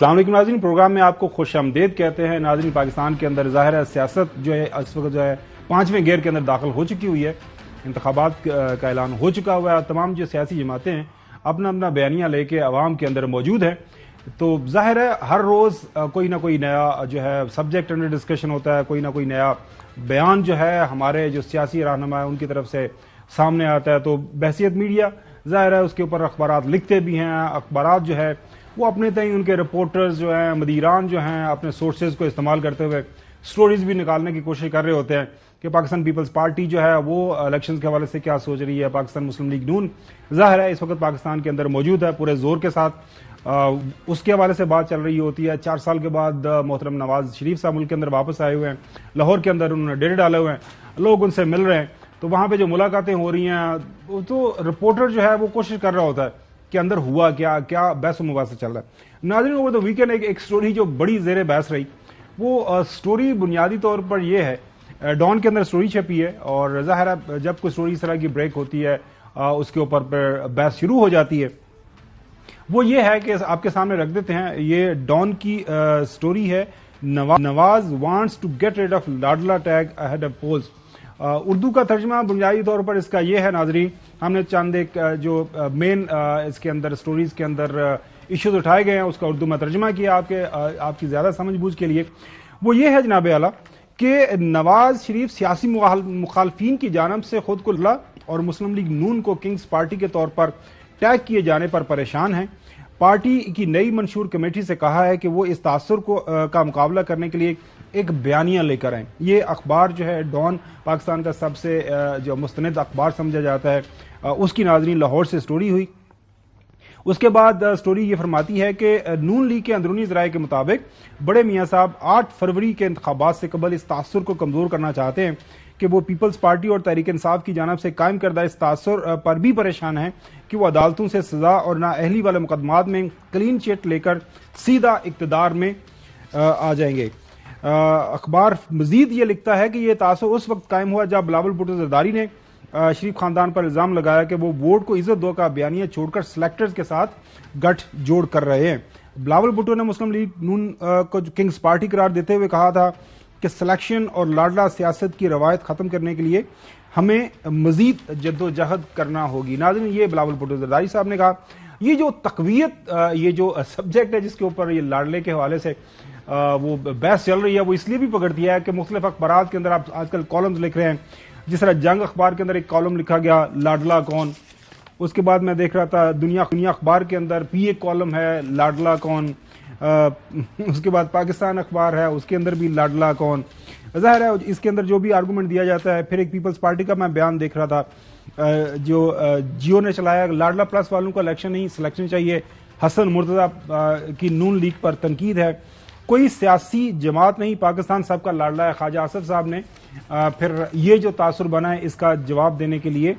السلام علیکم ناظرین، پروگرام میں آپ کو خوش آمدید کہتے ہیں۔ ناظرین، پاکستان کے اندر ظاہر ہے سیاست جو ہے اس وقت جو ہے 5ویں گیئر کے اندر داخل ہو چکی ہوئی ہے، انتخابات کا اعلان ہو چکا ہوا ہے، تمام جو سیاسی جماعتیں ہیں اپنا اپنا بیانیہ لے کے عوام کے اندر موجود ہیں۔ تو ظاہر ہے ہر روز کوئی نہ کوئی نیا جو ہے سبجیکٹ انڈر ڈسکشن ہوتا ہے، کوئی نہ کوئی نیا بیان جو ہے ہمارے جو سیاسی رہنما ہیں ان کی طرف سے سامنے آتا ہے۔ تو بحیثیت میڈیا ظاہر ہے اس کے اوپر اخبارات لکھتے بھی ہیں، اخبارات جو ہے وہ اپنے تئیں ان کے رپورٹرز جو ہیں، مدیران جو ہیں، اپنے سورسز کو استعمال کرتے ہوئے سٹوریز بھی نکالنے کی کوشش کر رہے ہوتے ہیں کہ پاکستان پیپلز پارٹی جو ہے وہ الیکشنز کے حوالے سے کیا سوچ رہی ہے۔ پاکستان مسلم لیگ نون ظاہر ہے اس وقت پاکستان کے اندر موجود ہے پورے زور کے ساتھ، اس کے حوالے سے بات چل رہی ہوتی ہے۔ 4 سال کے بعد محترم نواز شریف صاحب ملک کے اندر واپس آئے ہوئے ہیں، لاہور کے اندر انہوں نے ڈیرے ڈالے ہوئے ہیں، لوگ ان سے مل رہے ہیں، تو وہاں پہ جو ملاقاتیں ہو رہی ہیں تو رپورٹر جو ہے وہ کوشش کر رہا ہوتا ہے کہ اندر ہوا کیا بحث و مباحثہ چل رہا ہے۔ ناظرین، اوور دا ویکینڈ ایک سٹوری جو بڑی زیر بحث رہی، وہ سٹوری بنیادی طور پر یہ ہے، ڈان کے اندر سٹوری چھپی ہے، اور ظاہر ہے جب کوئی سٹوری اس طرح کی بریک ہوتی ہے اس کے اوپر پھر بحث شروع ہو جاتی ہے۔ وہ یہ ہے کہ آپ کے سامنے رکھ دیتے ہیں، یہ ڈان کی سٹوری ہے، Nawaz wants to get rid of لاڈلا tag ahead of polls. Urdu کا ترجمہ بنیادی طور پر اس کا یہ ہے ناظرین، ہم نے چند ایک جو مین اس کے اندر سٹوریز کے اندر ایشوز اٹھائے گئے ہیں اس کا اردو میں ترجمہ کیا آپ کی زیادہ سمجھ بوجھ کے لیے۔ وہ یہ ہے جناب اعلیٰ کہ نواز شریف سیاسی مخالفین کی جانب سے خود کو لا اور مسلم لیگ نون کو کنگز پارٹی کے طور پر ٹیگ کیے جانے پر پریشان ہیں۔ پارٹی کی نئی منشور کمیٹی سے کہا ہے کہ وہ اس تاثر کا مقابلہ کرنے کے لیے ایک بیانیہ لے کر آئیں۔ یہ اخبار جو ہے ڈان پاکستان کا سب سے جو مستند اخبار سمجھا جاتا ہے، اس کی ناظرین لاہور سے سٹوری ہوئی۔ اس کے بعد سٹوری یہ فرماتی ہے کہ نون لیگ کے اندرونی ذرائع کے مطابق بڑے میاں صاحب 8 فروری کے انتخابات سے قبل اس تاثر کو کمزور کرنا چاہتے ہیں کہ وہ پیپلز پارٹی اور تحریک انصاف کی جانب سے قائم کردہ اس تاثر پر بھی پریشان ہیں کہ وہ عدالتوں سے سزا اور نااہلی والے مقدمات میں کلین چٹ لے کر سیدھا اقتدار میں آ جائیں گے۔ اخبار مزید یہ لکھتا ہے کہ یہ تاثر اس وقت قائم ہوا جب بلاول بھٹو زرداری نے شریف خاندان پر الزام لگایا کہ وہ ووٹ کو عزت دو کا بیانیہ چھوڑ کر سلیکٹرز کے ساتھ گٹھ جوڑ کر رہے ہیں۔ بلاول بھٹو نے مسلم لیگ نون کو کنگز پارٹی قرار دیتے ہوئے کہا تھا کہ سلیکشن اور لاڈلا سیاست کی روایت ختم کرنے کے لیے ہمیں مزید جدوجہد کرنا ہوگی۔ ناظرین، یہ بلاول بھٹو زرداری صاحب نے کہا۔ یہ جو تقویت، یہ جو سبجیکٹ ہے جس کے اوپر یہ لاڈلے کے حوالے سے وہ بحث چل رہی ہے، وہ اس لیے بھی پکڑ دیا ہے کہ مختلف اخبارات کے اندر آپ آج کل کالمز لکھ رہے ہیں، جس طرح جنگ اخبار کے اندر ایک کالم لکھا گیا لاڈلا کون، اس کے بعد میں دیکھ رہا تھا دنیا اخبار کے اندر بھی ایک کالم ہے لاڈلا کون، اس کے بعد پاکستان اخبار ہے اس کے اندر بھی لاڈلا کون۔ ظاہر ہے اس کے اندر جو بھی آرگومنٹ دیا جاتا ہے۔ پھر ایک پیپلز پارٹی کا میں بیان دیکھ رہا تھا جو جیو نے چلایا، لاڈلا پلس والوں کو الیکشن نہیں سلیکشن چاہیے، حسن مرتضی کی نون لیگ پر تنقید ہے۔ کوئی سیاسی جماعت نہیں، پاکستان سب کا لاڈلا ہے۔ خواجہ آصف صاحب نے پھر یہ جو تاثر بنا ہے اس کا جواب دینے کے لیے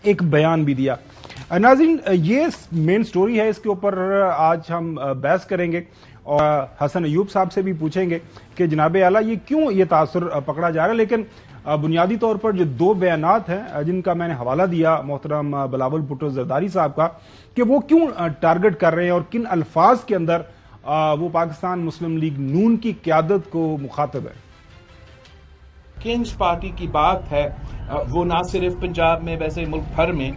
ایک بیان بھی دیا۔ ناظرین، یہ مین سٹوری ہے، اس کے اوپر آج ہم بحث کریں گے اور حسن ایوب صاحب سے بھی پوچھیں گے کہ جناب اعلیٰ یہ کیوں یہ تاثر پکڑا جا رہا ہے۔ لیکن بنیادی طور پر جو 2 بیانات ہیں جن کا میں نے حوالہ دیا محترم بلاول بھٹو زرداری صاحب کا، کہ وہ کیوں ٹارگٹ کر رہے ہیں اور کن الفاظ کے اندر وہ پاکستان مسلم لیگ نون کی قیادت کو مخاطب ہے۔ کنگز پارٹی کی بات ہے، وہ نہ صرف پنجاب میں، ویسے ملک بھر میں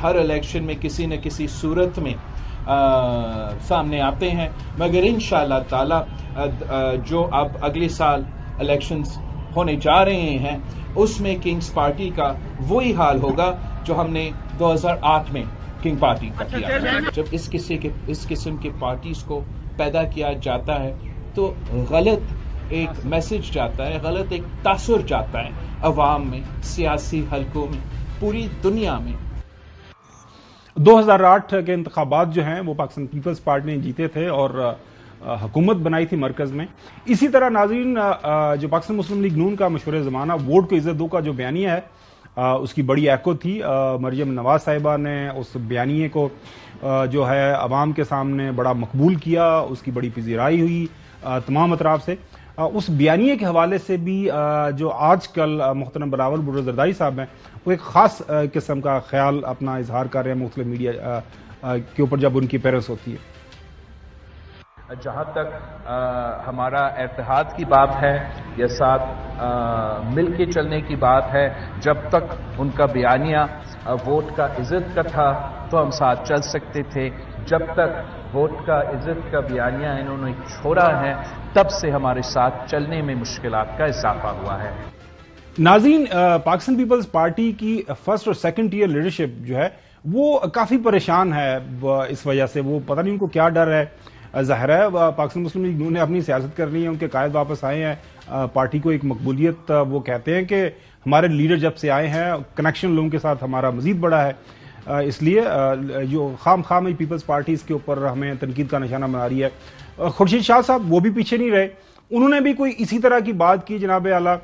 ہر الیکشن میں کسی نہ کسی صورت میں سامنے آتے ہیں، مگر انشاءاللہ تعالی جو اب اگلے سال الیکشنز ہونے جا رہے ہیں اس میں کنگز پارٹی کا وہی حال ہوگا جو ہم نے 2008 میں کنگ پارٹی کا کیا۔ جب اس قسم کے پارٹیز کو پیدا کیا جاتا ہے تو غلط ایک میسج جاتا ہے، غلط ایک تاثر جاتا ہے عوام میں، سیاسی حلقوں میں، پوری دنیا میں۔ 2008 کے انتخابات جو ہیں وہ پاکستان پیپلز پارٹی نے جیتے تھے اور حکومت بنائی تھی مرکز میں۔ اسی طرح ناظرین، جو پاکستان مسلم لیگ نون کا مشورہ زمانہ ووٹ کو عزت دو کا جو بیانیہ ہے اس کی بڑی ایکو تھی۔ مریم نواز صاحبہ نے اس بیانیے کو جو ہے عوام کے سامنے بڑا مقبول کیا، اس کی بڑی پذیرائی ہوئی تمام اطراف سے۔ اس بیانیے کے حوالے سے بھی جو آج کل محترم بلاول بھٹو زرداری صاحب ہیں وہ ایک خاص قسم کا خیال اپنا اظہار کر رہے ہیں مختلف میڈیا کے اوپر جب ان کی پیرس ہوتی ہے۔ جہاں تک ہمارا اتحاد کی بات ہے یا ساتھ مل کے چلنے کی بات ہے، جب تک ان کا بیانیہ ووٹ کا عزت کا تھا تو ہم ساتھ چل سکتے تھے، جب تک ووٹ کا عزت کا بیانیہ انہوں نے چھوڑا ہے تب سے ہمارے ساتھ چلنے میں مشکلات کا اضافہ ہوا ہے۔ ناظرین، پاکستان پیپلز پارٹی کی فرسٹ اور سیکنڈ ٹیئر لیڈرشپ جو ہے وہ کافی پریشان ہے اس وجہ سے، وہ پتہ نہیں ان کو کیا ڈر ہے۔ ظاہر ہے پاکستان مسلم لیگ نے اپنی سیاست کرنی ہے، ان کے قائد واپس آئے ہیں، پارٹی کو ایک مقبولیت وہ کہتے ہیں کہ ہمارے لیڈر جب سے آئے ہیں کنیکشن لوگوں کے ساتھ ہمارا مزید بڑا ہے، اس لیے جو خام پیپلز پارٹی اس کے اوپر ہمیں تنقید کا نشانہ بنا رہی ہے۔ خورشید شاہ صاحب وہ بھی پیچھے نہیں رہے، انہوں نے بھی کوئی اسی طرح کی بات کی۔ جناب اعلیٰ،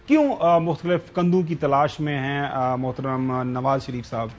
کیوں مختلف کندھوں کی تلاش میں ہیں محترم نواز شریف صاحب؟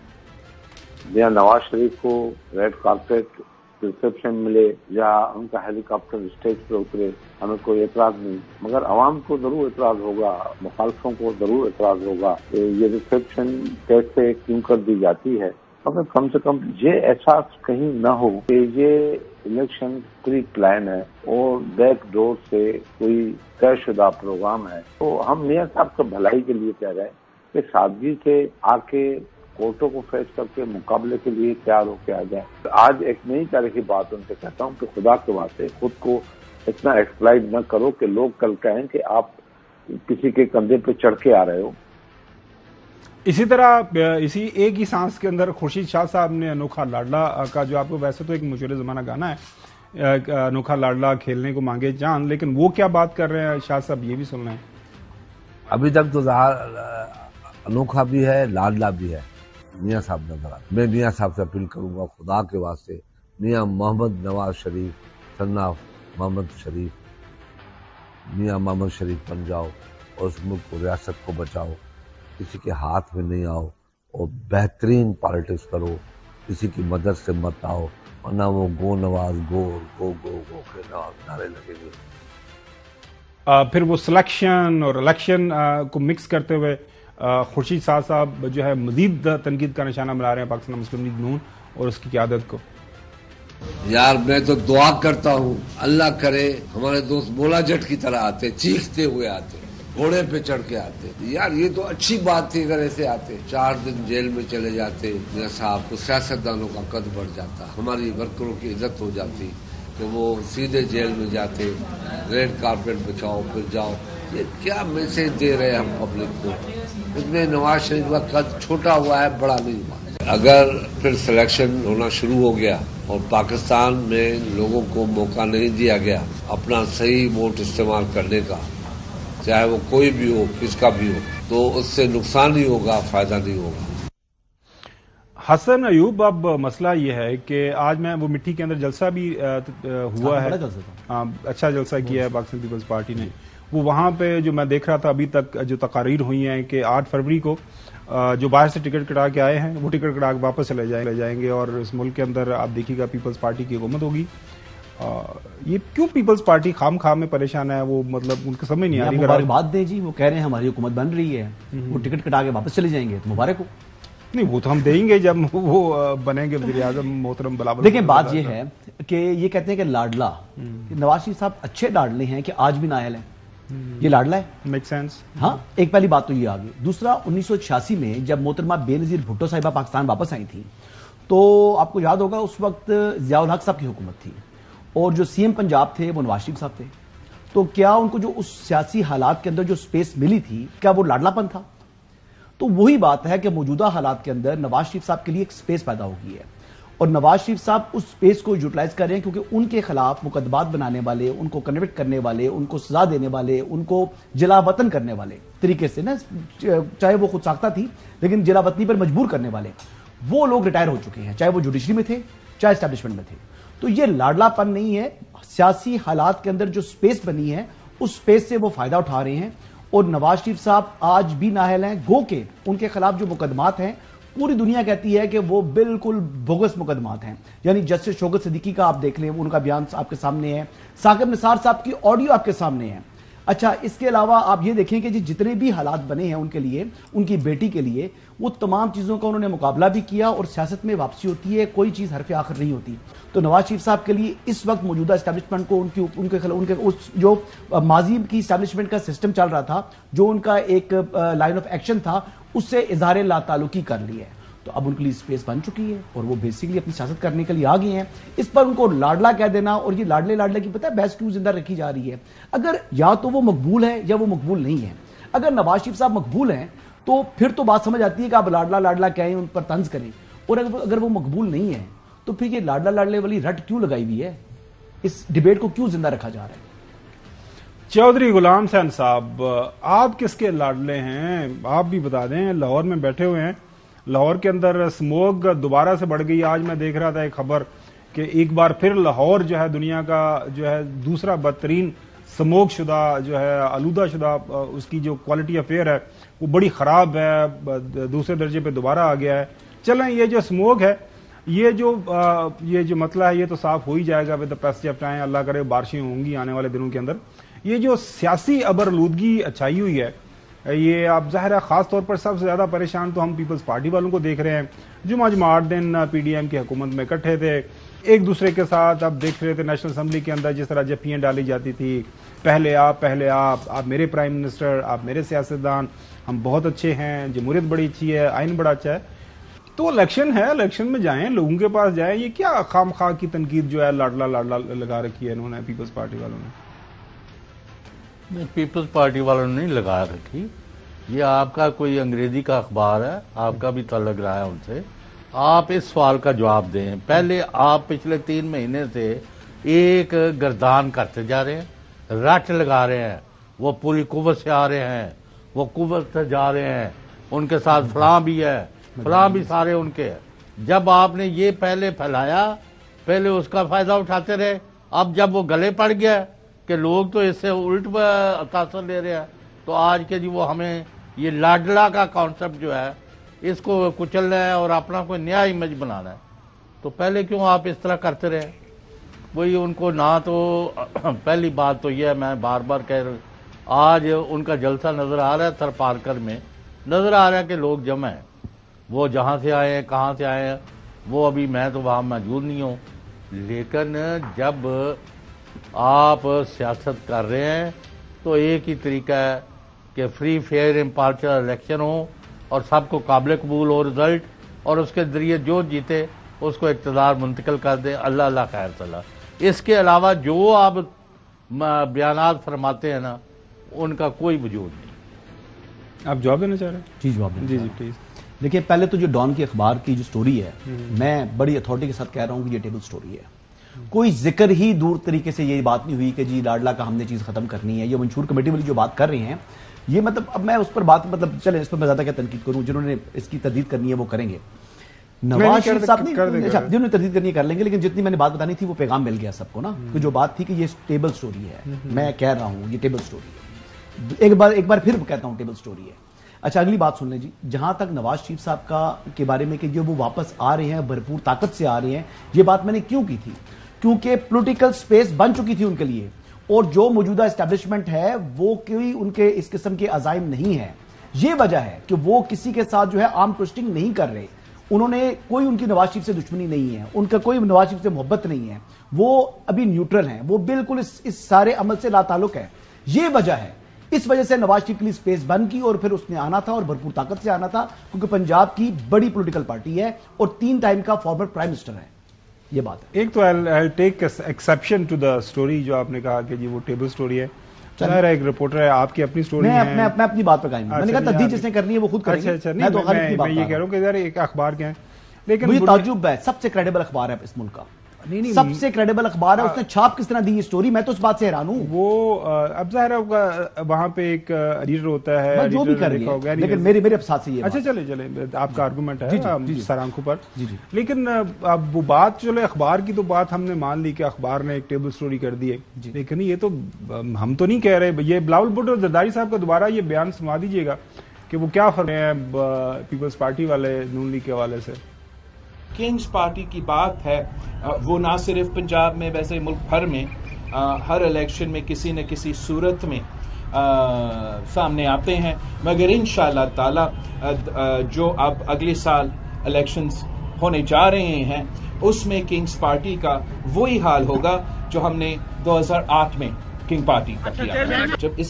میاں نواز شریف کو ریڈ کارپیٹ ریسپشن ملے یا ان کا ہیلی کاپٹر اسٹیج پہ اترے، ہمیں کوئی اعتراض نہیں، مگر عوام کو ضرور اعتراض ہوگا، مخالفوں کو ضرور اعتراض ہوگا کہ یہ ریسپشن کیسے کیوں کر دی جاتی ہے۔ مگر کم سے کم یہ احساس کہیں نہ ہو کہ یہ الیکشن پری پلان ہے اور بیک ڈور سے کوئی طے شدہ پروگرام ہے۔ تو ہم میاں صاحب کو بھلائی کے لیے کہہ رہے ہیں کہ سادگی سے آ کے کورٹوں کو فیس کر کے مقابلے کے لیے تیار ہو کے آ جائیں۔ آج ایک نئی تاریخی بات ان سے کہتا ہوں کہ خدا کے واسطے خود کو اتنا ایکسپلائٹ نہ کرو کہ لوگ کل کہیں کہ آپ کسی کے کندھے پہ چڑھ کے آ رہے ہو۔ اسی طرح اسی ایک ہی سانس کے اندر خورشید شاہ صاحب نے انوکھا لاڈلا کا، جو آپ کو ویسے تو ایک مشہور زمانہ گانا ہے، انوکھا لاڈلا کھیلنے کو مانگے جان، لیکن وہ کیا بات کر رہے ہیں شاہ صاحب، یہ بھی سن رہے ہیں۔ ابھی تک تو انوکھا بھی ہے، لاڈلا بھی ہے، میاں صاحب نظر آتے۔ میں میاں صاحب سے اپیل کروں گا خدا کے واسطے، میاں محمد نواز شریف سن آف محمد شریف، میاں محمد شریف بن جاؤ اور اس ملک کو، ریاست کو بچاؤ، کسی کے ہاتھ میں نہیں آؤ اور بہترین پالیٹکس کرو، کسی کی مدد سے مت آؤ، ورنہ وہ گو نواز گو گو گو گو کے نعرے لگیں گے۔ پھر وہ سلیکشن اور الیکشن کو مکس کرتے ہوئے خورشید شاہ صاحب جو ہے مزید تنقید کا نشانہ بنا رہے ہیں پاکستان مسلم لیگ نون اور اس کی قیادت کو۔ یار میں تو دعا کرتا ہوں اللہ کرے ہمارے دوست بولا جٹ کی طرح آتے، چیختے ہوئے آتے، گھوڑے پہ چڑھ کے آتے۔ یار یہ تو اچھی بات تھی اگر ایسے آتے۔ 4 دن جیل میں چلے جاتے میاں صاحب، تو سیاستدانوں کا قد بڑھ جاتا، ہماری ورکروں کی عزت ہو جاتی کہ وہ سیدھے جیل میں جاتے، ریڈ کارپیٹ بچاؤ پھر جاؤ۔ یہ کیا میسج دے رہے ہیں ہم پبلک کو؟ اس میں نواز شریف کا قد چھوٹا ہوا ہے، بڑا نہیں ہوا۔ اگر پھر سلیکشن ہونا شروع ہو گیا اور پاکستان میں لوگوں کو موقع نہیں دیا گیا اپنا صحیح ووٹ استعمال کرنے کا، چاہے وہ کوئی بھی ہو، کس کا بھی ہو، تو اس سے نقصان ہی ہوگا، فائدہ نہیں ہوگا۔ حسن ایوب، اب مسئلہ یہ ہے کہ آج میں وہ مٹی کے اندر جلسہ بھی ہوا ہے، اچھا جلسہ کیا ہے پاکستان پیپلز پارٹی نے۔ وہ وہاں پہ جو میں دیکھ رہا تھا ابھی تک جو تقاریر ہوئی ہیں کہ 8 فروری کو جو باہر سے ٹکٹ کٹا کے آئے ہیں وہ ٹکٹ کٹا کے واپس چلے جائیں گے اور اس ملک کے اندر آپ دیکھیے گا پیپلز پارٹی کی حکومت ہوگی۔ یہ کیوں پیپلز پارٹی خام میں پریشان ہے؟ وہ مطلب ان کو سمجھ نہیں آ رہی۔ مبارکباد دیں جی، وہ کہہ رہے ہیں ہماری حکومت بن رہی ہے، وہ ٹکٹ کٹا کے واپس چلے جائیں گے تو مبارک ہو۔ نہیں، وہ تو ہم دیں گے جب وہ بنیں گے وزیر اعظم محترم بلاول۔ دیکھیں بات یہ ہے کہ یہ کہتے ہیں کہ لاڈلا، نواز شریف صاحب اچھے لاڈلے ہیں کہ آج بھی نااہل ہیں، یہ لاڈلا ہے، میک سینس۔ ہاں، ایک پہلی بات تو یہ آگئی۔ دوسرا، 1986 میں جب محترمہ بے نظیر بھٹو صاحبہ پاکستان واپس آئی تھی تو آپ کو یاد ہوگا اس وقت ضیاء الحق صاحب کی حکومت تھی اور جو سی ایم پنجاب تھے وہ نواز شریف صاحب تھے، تو کیا ان کو جو اس سیاسی حالات کے اندر جو سپیس ملی تھی کیا وہ لاڈلا پن تھا؟ تو وہی بات ہے کہ موجودہ حالات کے اندر نواز شریف صاحب کے لیے ایک سپیس پیدا ہو گئی ہے اور نواز شریف صاحب اس سپیس کو یوٹیلائز کر رہے ہیں کیونکہ ان کے خلاف مقدمات بنانے والے، ان کو کنوکٹ کرنے والے، ان کو سزا دینے والے، ان کو جلا وطن کرنے والے طریقے سے نا، چاہے وہ خود ساختہ تھی لیکن جلا وطنی پر مجبور کرنے والے وہ لوگ ریٹائر ہو چکے ہیں، چاہے وہ جوڈیشری میں تھے چاہے اسٹیبلشمنٹ میں تھے۔ تو یہ لاڈلا پن نہیں ہے، سیاسی حالات کے اندر جو سپیس بنی ہے اس سپیس سے وہ فائدہ اٹھا رہے ہیں اور نواز شریف صاحب آج بھی نااہل ہیں، گو کہ ان کے خلاف جو مقدمات ہیں پوری دنیا کہتی ہے کہ وہ بالکل بوگس مقدمات ہیں۔ یعنی جسٹس شوکت صدیقی کا آپ دیکھ لیں، ان کا بیان آپ کے سامنے ہے، ثاقب نثار صاحب کی آڈیو آپ کے سامنے ہے۔ اچھا اس کے علاوہ آپ یہ دیکھیں کہ جتنے بھی حالات بنے ہیں ان کے لیے، ان کی بیٹی کے لیے، وہ تمام چیزوں کا انہوں نے مقابلہ بھی کیا، اور سیاست میں واپسی ہوتی ہے، کوئی چیز حرف آخر نہیں ہوتی. تو نواز شریف صاحب کے لیے اس وقت موجودہ اسٹیبلشمنٹ کو ان کے اس جو ماضی کی اسٹیبلشمنٹ کا سسٹم چل رہا تھا، جو ان کا ایک لائن آف ایکشن تھا، اس سے اظہار لا تعلقی کر لی ہے. تو اب ان کے لیے اسپیس بن چکی ہے اور وہ بیسیکلی اپنی سیاست کرنے کے لیے آ گئے ہیں. اس پر ان کو لاڈلا کہہ دینا، اور یہ لاڈلے کی پتہ ہے بحث کیوں زندہ رکھی جا رہی ہے؟ اگر یا تو وہ مقبول ہے یا وہ مقبول نہیں ہے. اگر نواز شریف صاحب مقبول ہیں تو پھر تو بات سمجھ آتی ہے کہ آپ لاڈلا کہیں، ان پر طنز کریں. اور اگر وہ مقبول نہیں ہے تو پھر یہ لاڈلے والی رٹ کیوں لگائی ہوئی ہے؟ اس ڈیبیٹ کو کیوں زندہ رکھا جا رہا ہے؟ چودھری غلام حسین صاحب، آپ کس کے لاڈلے ہیں؟ آپ بھی بتا دیں. لاہور میں بیٹھے ہوئے ہیں، لاہور کے اندر اسموگ دوبارہ سے بڑھ گئی. آج میں دیکھ رہا تھا ایک خبر کہ ایک بار پھر لاہور جو ہے دنیا کا جو ہے دوسرا بدترین اسموگ شدہ جو ہے آلودہ شدہ اس کی جو کوالٹی آف ایئر ہے وہ بڑی خراب ہے، دوسرے درجے پہ دوبارہ آ گیا ہے. چلیں یہ جو اسموگ ہے، یہ جو مسئلہ ہے یہ تو صاف ہو ہی جائے گا with the passage of time. اللہ کرے بارشیں ہوں گی آنے والے دنوں کے اندر. یہ جو سیاسی ابرآلودگی اچھائی ہوئی ہے، یہ آپ ظاہر ہے خاص طور پر سب سے زیادہ پریشان تو ہم پیپلز پارٹی والوں کو دیکھ رہے ہیں. جمعہ 8 دن پی ڈی ایم کی حکومت میں اکٹھے تھے، ایک دوسرے کے ساتھ اب دیکھ رہے تھے نیشنل اسمبلی کے اندر جس طرح جفیاں ڈالی جاتی تھی، پہلے آپ میرے پرائم منسٹر، آپ میرے سیاستدان، ہم بہت اچھے ہیں، جمہوریت بڑی اچھی ہے، آئین بڑا اچھا ہے. تو الیکشن ہے، الیکشن میں جائیں، لوگوں کے پاس جائیں. یہ کیا خام خواہ کی تنقید جو ہے لاڈلا لگا رکھی ہے انہوں نے پیپلز پارٹی والوں نے؟ پیپلز پارٹی والوں نے نہیں لگا رکھی، یہ آپ کا کوئی انگریزی کا اخبار ہے، آپ کا بھی تعلق رہا ہے ان سے. آپ اس سوال کا جواب دیں. پہلے آپ پچھلے 3 مہینے سے ایک گردان کرتے جا رہے ہیں، رٹ لگا رہے ہیں، وہ پوری قوت سے آ رہے ہیں، وہ قوت سے جا رہے ہیں، ان کے ساتھ فلاں بھی ہے، فلاں بھی سارے ان کے. جب آپ نے یہ پہلے پھیلایا، پہلے اس کا فائدہ اٹھاتے رہے. اب جب وہ گلے پڑ گیا کہ لوگ تو اس سے الٹ تاثر لے رہے ہیں، تو آج کے وہ ہمیں یہ لاڈلا کا کانسیپٹ جو ہے اس کو کچلنا ہے اور اپنا کوئی نیا امیج بنانا ہے. تو پہلے کیوں آپ اس طرح کرتے رہے؟ وہی ان کو نہ تو پہلی بات تو یہ ہے، میں بار بار کہہ رہا ہوں، آج ان کا جلسہ نظر آ رہا ہے تھر پارکر میں، نظر آ رہا ہے کہ لوگ جمع ہیں. وہ جہاں سے آئے ہیں، کہاں سے آئے ہیں، وہ ابھی میں تو وہاں موجود نہیں ہوں. لیکن جب آپ سیاست کر رہے ہیں تو ایک ہی طریقہ ہے کہ فری فیئر امپارشل الیکشن ہو اور سب کو قابل قبول ہو رزلٹ، اور اس کے ذریعے جو جیتے اس کو اقتدار منتقل کر دیں. اللہ خیر صلاح. اس کے علاوہ جو آپ بیانات فرماتے ہیں نا، ان کا کوئی وجود نہیں. آپ جواب دینا چاہ رہے ہیں؟ جی جواب جی پلیز. دیکھیں، پہلے تو جو ڈان کے اخبار کی جو سٹوری ہے، میں بڑی اتھارٹی کے ساتھ کہہ رہا ہوں کہ یہ ٹیبل سٹوری ہے. کوئی ذکر ہی دور طریقے سے یہ بات نہیں ہوئی کہ جی لاڈلا کا ہم نے چیز ختم کرنی ہے. یہ منشور کمیٹی والی جو بات کر رہے ہیں، یہ اب میں اس پر بات چلیں اس پر میں زیادہ کیا تنقید کروں، جنہوں نے اس کی تردید کرنی ہے وہ کریں گے. نواز شریف صاحب جنہوں نے تردید کرنی کر لیں گے، لیکن جتنی میں نے بات بتانی تھی وہ پیغام مل گیا سب کو نا، کہ جو بات تھی کہ یہ ٹیبل سٹوری ہے. میں کہہ رہا ہوں یہ ٹیبل سٹوری ہے، ایک بار پھر کہتا ہوں ٹیبل سٹوری ہے. اچھا اگلی بات سن لیں جی. جہاں تک نواز شریف صاحب کے بارے میں کہ جو وہ واپس آ رہے ہیں، بھرپور طاقت سے آ رہے ہیں، یہ بات میں نے کیوں کی تھی؟ کیونکہ پولیٹیکل سپیس بن چکی تھی ان کے لیے، اور جو موجودہ اسٹیبلشمنٹ ہے وہ کوئی ان کے اس قسم کے عزائم نہیں ہے. یہ وجہ ہے کہ وہ کسی کے ساتھ جو ہے آرم ٹوسٹنگ نہیں کر رہے. انہوں نے کوئی ان کی نواز شریف سے دشمنی نہیں ہے، ان کا کوئی نواز شریف سے محبت نہیں ہے، وہ ابھی نیوٹرل ہیں، وہ بالکل اس سارے عمل سے لا تعلق ہے. یہ وجہ ہے، اس وجہ سے نواز شریف کے لیے سپیس بند کی، اور پھر اس نے آنا تھا اور بھرپور طاقت سے آنا تھا، کیونکہ پنجاب کی بڑی پولیٹیکل پارٹی ہے اور 3 ٹائم کا فارمر پرائم منسٹر ہے. یہ بات ہے. ایک تو I'll take exception to the story جو آپ نے کہا کہ جی وہ ٹیبل سٹوری ہے. ظاہر ہے ایک رپورٹر ہے، آپ کی اپنی سٹوری ہے. میں اپنی بات پہ قائم ہوں. میں نے کہا تردید جس نے کرنی ہے وہ خود کرے گی. اچھا میں یہ کہہ رہا ہوں کہ ذرا ایک اخبار کے ہیں، لیکن مجھے تعجب ہے، سب سے کریڈیبل اخبار ہے اس ملک کا، سب سے کریڈیبل اخبار ہے. اس نے چھاپ کس طرح دی یہ سٹوری، میں تو اس بات سے حیران ہوں. وہ اب ظاہر ہے وہاں پہ ایک ایڈیٹر ہوتا ہے جو بھی کر رہی ہے، لیکن میرے ساتھ سے یہ اچھا چلے آپ کا آرگومنٹ ہے سر آنکھوں پر. لیکن اب وہ بات چلے اخبار کی تو بات ہم نے مان لی کہ اخبار نے ایک ٹیبل سٹوری کر دی ہے، لیکن یہ تو ہم تو نہیں کہہ رہے. یہ بلاول بھٹو زرداری صاحب کا دوبارہ یہ بیان سنا دیجیے گا کہ وہ کیا فرمائے ہیں پیپلز پارٹی والے نون لیگ کے حوالے سے. کنگز پارٹی کی بات ہے، وہ نہ صرف پنجاب میں، ویسے ملک بھر میں ہر الیکشن میں کسی نہ کسی صورت میں سامنے آتے ہیں، مگر انشاءاللہ تعالی جو اب اگلے سال الیکشنز ہونے جا رہے ہیں اس میں کنگز پارٹی کا وہی حال ہوگا جو ہم نے 2008 میں کنگ پارٹی کا کیا. جب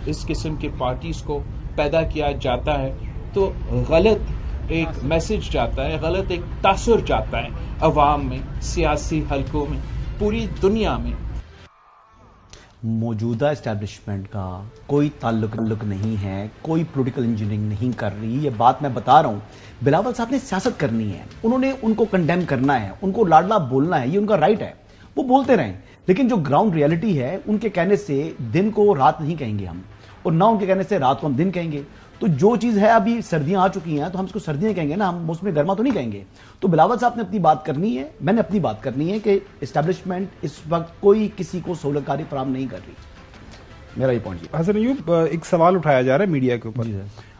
اس قسم کے پارٹیز کو پیدا کیا جاتا ہے تو غلط ایک میسج جاتا ہے، غلط ایک تاثر جاتا ہے عوام میں، سیاسی حلقوں میں، پوری دنیا میں. موجودہ اسٹیبلشمنٹ کا کوئی تعلق نہیں ہے، کوئی پولیٹیکل انجینئرنگ نہیں کر رہی. یہ بات میں بتا رہا ہوں، بلاول صاحب نے سیاست کرنی ہے، انہوں نے ان کو کنڈیم کرنا ہے، ان کو لاڈلا بولنا ہے، یہ ان کا رائٹ ہے، وہ بولتے رہیں. لیکن جو گراؤنڈ ریالٹی ہے ان کے کہنے سے دن کو رات نہیں کہیں گے ہم، اور نہ ان کے کہنے سے رات کو ہم دن کہیں گے. تو جو چیز ہے ابھی سردیاں آ چکی ہیں تو ہم اس کو سردیاں کہیں گے نا، ہم موسم گرما تو نہیں کہیں گے. تو بلاول صاحب نے اپنی بات کرنی ہے، میں نے اپنی بات کرنی ہے کہ اسٹیبلشمنٹ اس وقت کوئی کسی کو سہولت کاری فراہم نہیں کر رہی. میرا یہ پوائنٹ. حسن ایوب، ایک سوال اٹھایا جا رہا ہے میڈیا کے اوپر.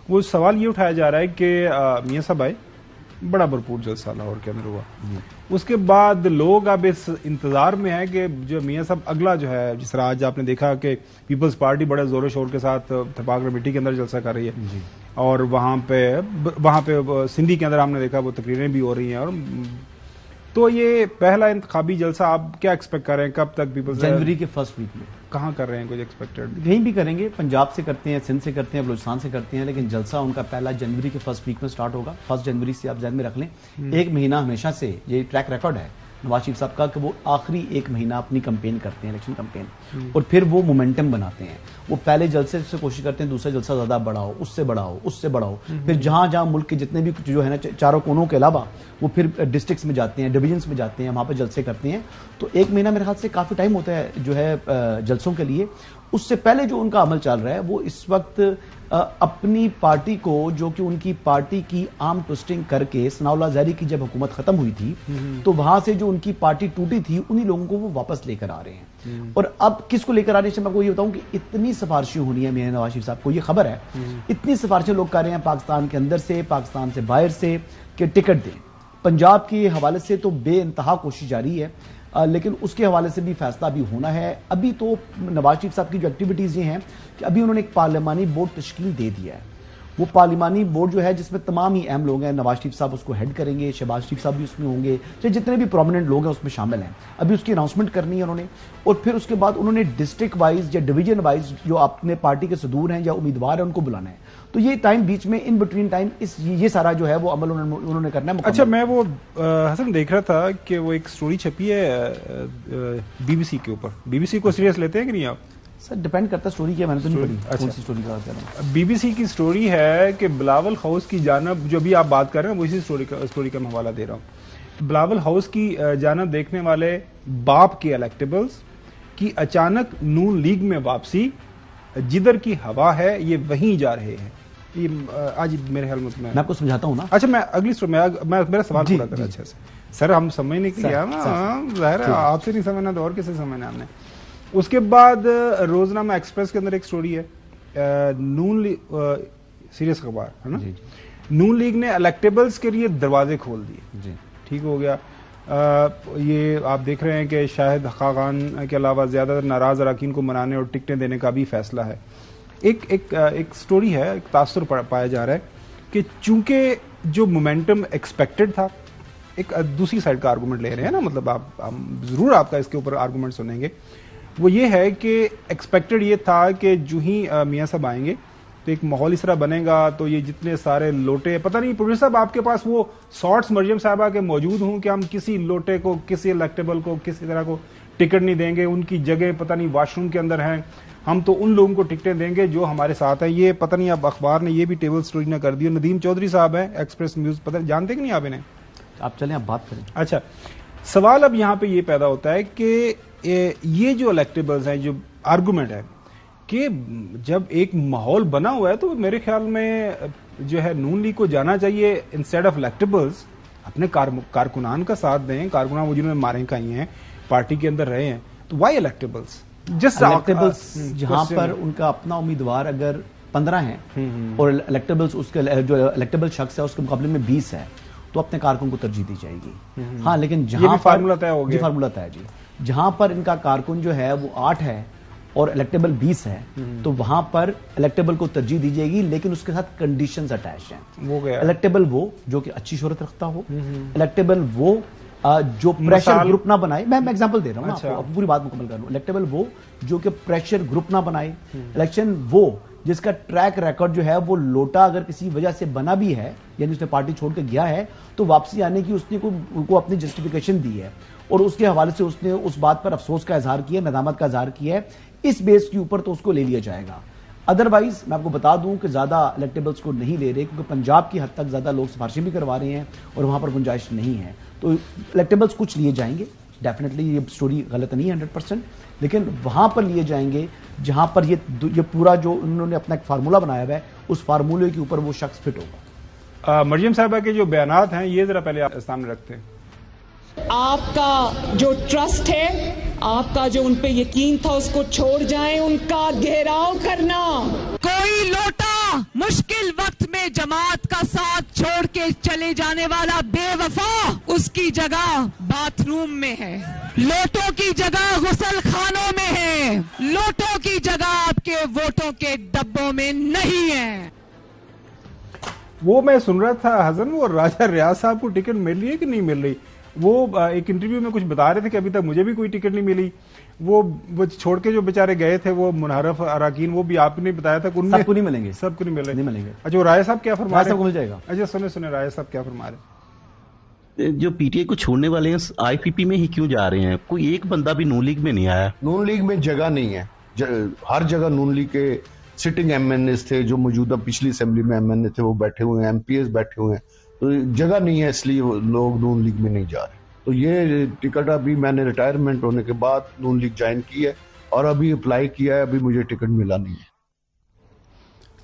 وہ سوال یہ اٹھایا جا رہا ہے کہ میاں صاحب آئے، بڑا بھرپور جلسہ لاہور کے اندر ہوا، اس کے بعد لوگ اب اس انتظار میں ہیں کہ جو میاں صاحب اگلا جو ہے، جس طرح آج آپ نے دیکھا کہ پیپلز پارٹی بڑے زور و شور کے ساتھ تھپاک کمیٹی کے اندر جلسہ کر رہی ہے، اور وہاں پہ سندھی کے اندر ہم نے دیکھا وہ تقریریں بھی ہو رہی ہیں. اور تو یہ پہلا انتخابی جلسہ آپ کیا ایکسپیکٹ کر رہے ہیں؟ کب تک پیپلز جنوری کے فرسٹ ویک میں کہاں کر رہے ہیں؟ کچھ ایکسپیکٹڈ کہیں بھی کریں گے، پنجاب سے کرتے ہیں، سندھ سے کرتے ہیں، بلوچستان سے کرتے ہیں، لیکن جلسہ ان کا پہلا جنوری کے فرسٹ ویک میں سٹارٹ ہوگا. 1 جنوری سے آپ ذہن میں رکھ لیں. ایک مہینہ ہمیشہ سے یہ ٹریک ریکارڈ ہے نواز شریف صاحب کا کہ وہ آخری ایک مہینہ اپنی کمپین کرتے ہیں، الیکشن کمپین، اور پھر وہ مومنٹم بناتے ہیں. وہ پہلے جلسے سے کوشش کرتے ہیں دوسرا جلسہ زیادہ بڑا ہو، اس سے بڑا ہو، اس سے بڑا ہو. پھر جہاں جہاں ملک کے جتنے بھی جو ہے نا چاروں کونوں کے علاوہ وہ پھر ڈسٹرکٹس میں جاتے ہیں، ڈویژنس میں جاتے ہیں، وہاں پہ جلسے کرتے ہیں. تو ایک مہینہ میرے خیال سے کافی ٹائم ہوتا ہے جو ہے جلسوں کے لیے. اس سے پہلے جو ان کا عمل چل رہا ہے وہ اس وقت اپنی پارٹی کو، جو کہ ان کی پارٹی کی عام ٹوسٹنگ کر کے ثناء اللہ زہری کی جب حکومت ختم ہوئی تھی تو وہاں سے جو ان کی پارٹی ٹوٹی تھی انہی لوگوں کو وہ واپس لے کر آ رہے ہیں. اور اب کس کو لے کر آ رہے ہیں؟ میں آپ کو یہ بتاؤں کہ اتنی سفارشیں ہونی ہیں میرے نواز شریف صاحب کو، یہ خبر ہے، اتنی سفارشیں لوگ کر رہے ہیں پاکستان کے اندر سے، پاکستان سے باہر سے، کہ ٹکٹ دیں. پنجاب کے حوالے سے تو بے انتہا کوشش جاری ہے، لیکن اس کے حوالے سے بھی فیصلہ بھی ہونا ہے. ابھی تو نواز شریف صاحب کی جو ایکٹیویٹیز یہ ہیں کہ ابھی انہوں نے ایک پارلیمانی بورڈ تشکیل دے دیا ہے. وہ پارلیمانی بورڈ جو ہے جس میں تمام ہی اہم لوگ ہیں، نواز شریف صاحب اس کو ہیڈ کریں گے، شہباز شریف صاحب بھی اس میں ہوں گے، جتنے بھی پرومیننٹ لوگ ہیں اس میں شامل ہیں. ابھی اس کی اناؤنسمنٹ کرنی ہے انہوں نے، اور پھر اس کے بعد انہوں نے ڈسٹرکٹ وائز یا ڈویژن وائز جو اپنے پارٹی کے صدور ہیں یا امیدوار ہیں ان کو بلانا ہے. تو یہ ٹائم بیچ میں ان بٹوین ٹائم یہ سارا جو ہے وہ عمل انہوں نے کرنا ہے. اچھا، میں وہ حسن دیکھ رہا تھا کہ وہ ایک سٹوری چھپی ہے بی بی سی کے اوپر. بی بی سی کو سیریس لیتے ہیں کہ نہیں آپ؟ سر ڈیپینڈ کرتا ہے سٹوری کیا، میں نے تو نہیں پڑھی کون سی سٹوری کا بات کر رہا ہوں. بی بی سی کی سٹوری ہے کہ بلاول ہاؤس کی جانب، جو بھی آپ بات کر رہے ہیں وہ اسی سٹوری کا میں حوالہ دے رہا ہوں. بلاول ہاؤس کی جانب دیکھنے والے باپ کے الیکٹیبلز کی اچانک نون لیگ میں واپسی، جدھر کی ہوا ہے یہ وہیں جا رہے ہیں. یہ آج میرے خیال میں آپ کو سمجھاتا ہوں نا. اچھا، میں اگلی میرا سوال پورا کرا. اچھا سر، ہم سمجھنے کے لیے ظاہر ہے آپ سے نہیں سمجھنا تو اور کیسے سمجھنا ہم نے. اس کے بعد روزنامہ ایکسپریس کے اندر ایک سٹوری ہے، نون لیگ، سیریس اخبار ہے نا، نون لیگ نے الیکٹیبلز کے لیے دروازے کھول دیے. ٹھیک ہو گیا. یہ آپ دیکھ رہے ہیں کہ شاہد خاقان کے علاوہ زیادہ تر ناراض اراکین کو منانے اور ٹکٹیں دینے کا بھی فیصلہ ہے. ایک سٹوری ہے، ایک تاثر پایا جا رہا ہے کہ چونکہ جو مومنٹم ایکسپیکٹڈ تھا، ایک دوسری سائڈ کا آرگومنٹ لے رہے ہیں نا، مطلب ضرور آپ کا اس کے اوپر آرگومنٹ سنیں گے. وہ یہ ہے کہ ایکسپیکٹڈ یہ تھا کہ جو ہی میاں صاحب آئیں گے تو ایک ماحول اس طرح بنے گا، تو یہ جتنے سارے لوٹے، پتہ نہیں پروفیسر صاحب آپ کے پاس وہ سارٹس مریم صاحبہ کے موجود ہوں کہ ہم کسی لوٹے کو، کسی الیکٹیبل کو، کسی طرح کو ٹکٹ نہیں دیں گے، ان کی جگہ پتہ نہیں واش روم کے اندر ہیں، ہم تو ان لوگوں کو ٹکٹیں دیں گے جو ہمارے ساتھ ہیں. یہ پتہ نہیں اب اخبار نے یہ بھی ٹیبل سٹوری نہ کر دی. ندیم چودھری صاحب ہیں ایکسپریس نیوز، پتہ جانتے کہ نہیں آپ انہیں؟ آپ چلیں آپ بات کریں. اچھا، سوال اب یہاں پہ یہ پیدا ہوتا ہے کہ یہ جو الیکٹیبلز ہیں، جو آرگومنٹ ہے کہ جب ایک ماحول بنا ہوا ہے تو میرے خیال میں جو ہے نون لیگ کو جانا چاہیے انسٹیڈ آف الیکٹیبلز. اپنے کارکنان کا ساتھ دیں، کارکنان وہ جنہوں نے ماریں کھائی ہیں، پارٹی کے اندر رہے ہیں، تو وائی الیکٹیبلز؟ جہاں پر ان کا اپنا امیدوار اگر 15 ہیں اور الیکٹیبلز اس کے جو الیکٹیبل شخص ہے اس کے مقابلے میں 20 ہے تو اپنے کارکن کو ترجیح دی جائے گی. ہاں، لیکن جہاں فارمولا طے ہو گیا، فارمولا طے ہے جی. جہاں پر ان کا کارکن جو ہے وہ 8 ہے اور الیکٹیبل 20 ہے تو وہاں پر الیکٹیبل کو ترجیح دی جائے گی، لیکن اس کے ساتھ کنڈیشنز اٹیچ ہیں. وہ گیا الیکٹیبل وہ جو کہ اچھی شہرت رکھتا ہو، الیکٹیبل وہ جو پریشر گروپ نہ بنائے. میں ایگزامپل دے رہا ہوں آپ کو، پوری بات مکمل کر رہا ہوں. الیکٹیبل وہ جو کہ پریشر گروپ نہ بنائے. الیکشن وہ جس کا ٹریک ریکارڈ جو ہے وہ لوٹا اگر کسی وجہ سے بنا بھی ہے، یعنی اس نے پارٹی چھوڑ کے گیا ہے تو واپسی آنے کی اس نے کو اپنی جسٹیفیکیشن دی ہے اور اس کے حوالے سے اس نے اس بات پر افسوس کا اظہار کیا، ندامت کا اظہار کیا ہے. اس بیس کے اوپر تو اس کو لے لیا جائے گا. ادروائز میں آپ کو بتا دوں کہ زیادہ الیکٹیبلز کو نہیں لے رہے کیونکہ پنجاب کی حد تک زیادہ لوگ سفارشیں بھی کروا رہے ہیں اور وہاں پر گنجائش نہیں ہے. تو الیکٹیبلز کچھ لیے جائیں گے، ڈیفینیٹلی یہ سٹوری غلط نہیں ہے 100%، لیکن وہاں پر لیے جائیں گے جہاں پر یہ پورا جو انہوں نے اپنا ایک فارمولا بنایا ہوا ہے اس فارمولے کے اوپر وہ شخص فٹ ہوگا. مریم صاحبہ کے جو بیانات ہیں یہ ذرا پہلے آپ سامنے رکھتے ہیں. آپ کا جو ٹرسٹ ہے، آپ کا جو ان پہ یقین تھا اس کو چھوڑ جائیں، ان کا گھیراؤ کرنا. کوئی لوٹا مشکل وقت میں جماعت کا ساتھ چھوڑ کے چلے جانے والا بے وفا اس کی جگہ باتھ روم میں ہے، لوٹوں کی جگہ غسل خانوں میں ہے، لوٹوں کی جگہ آپ کے ووٹوں کے ڈبوں میں نہیں ہے. وہ میں سن رہا تھا حسن، وہ راجہ ریاض صاحب کو ٹکٹ مل رہی ہے کہ نہیں مل رہی؟ وہ ایک انٹرویو میں کچھ بتا رہے تھے کہ ابھی تک مجھے بھی کوئی ٹکٹ نہیں ملی. وہ چھوڑ کے جو بیچارے گئے تھے وہ منحرف اراکین، وہ بھی آپ نے بتایا تھا کہ ان میں سب کو نہیں ملیں گے، سب کو نہیں مل رہے. نہیں ملیں گے. اچھا وہ رائے صاحب کیا فرما رہے ہیں؟ سب کو مل جائے گا. اچھا سنے رائے صاحب کیا فرما رہے ہیں؟ جو پی ٹی آئی کو چھوڑنے والے ہیں آئی پی پی میں ہی کیوں جا رہے ہیں؟ کوئی ایک بندہ بھی نون لیگ میں نہیں آیا. نون لیگ میں جگہ نہیں ہے، ہر جگہ نون لیگ کے سٹنگ ایم این ایز تھے، جو موجودہ پچھلی اسمبلی میں ایم این اے تھے وہ بیٹھے ہوئے ہیں، ایم پی ایز بیٹھے ہوئے ہیں، تو جگہ نہیں ہے اس لیے لوگ نون لیگ میں نہیں جا رہے. تو یہ ٹکٹ ابھی میں نے ریٹائرمنٹ ہونے کے بعد نون لیگ جوائن کی ہے اور ابھی اپلائی کیا ہے، ابھی مجھے ٹکٹ ملا نہیں ہے.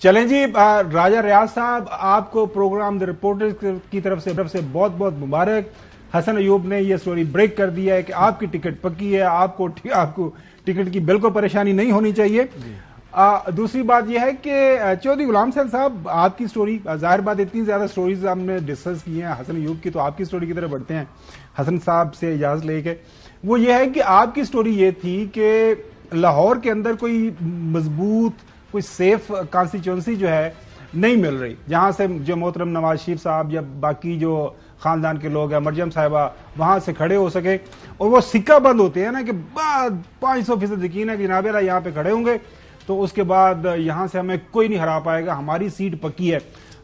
چلیں جی، راجہ ریاض صاحب آپ کو پروگرام دی رپورٹر کی طرف سے بہت بہت مبارک. حسن ایوب نے یہ سٹوری بریک کر دیا ہے کہ آپ کی ٹکٹ پکی ہے، آپ کو ٹکٹ کی بالکل پریشانی نہیں ہونی چاہیے. دوسری بات یہ ہے کہ چودھری غلام حسین صاحب آپ کی سٹوری، ظاہر بات اتنی زیادہ سٹوریز ہم نے ڈسکس کی ہیں حسن ایوب کی، تو آپ کی سٹوری کی طرف بڑھتے ہیں حسن صاحب سے اجازت لے کے. وہ یہ ہے کہ آپ کی سٹوری یہ تھی کہ لاہور کے اندر کوئی مضبوط کوئی سیف کانسٹیچوئنسی جو ہے نہیں مل رہی، جہاں سے جو محترم نواز شریف صاحب یا باقی جو خاندان کے لوگ ہیں، مریم صاحبہ، وہاں سے کھڑے ہو سکے. اور وہ سکہ بند ہوتے ہیں نا کہ 500% یقین ہے کہ جناب اللہ یہاں پہ کھڑے ہوں گے تو اس کے بعد یہاں سے ہمیں کوئی نہیں ہرا پائے گا، ہماری سیٹ پکی ہے.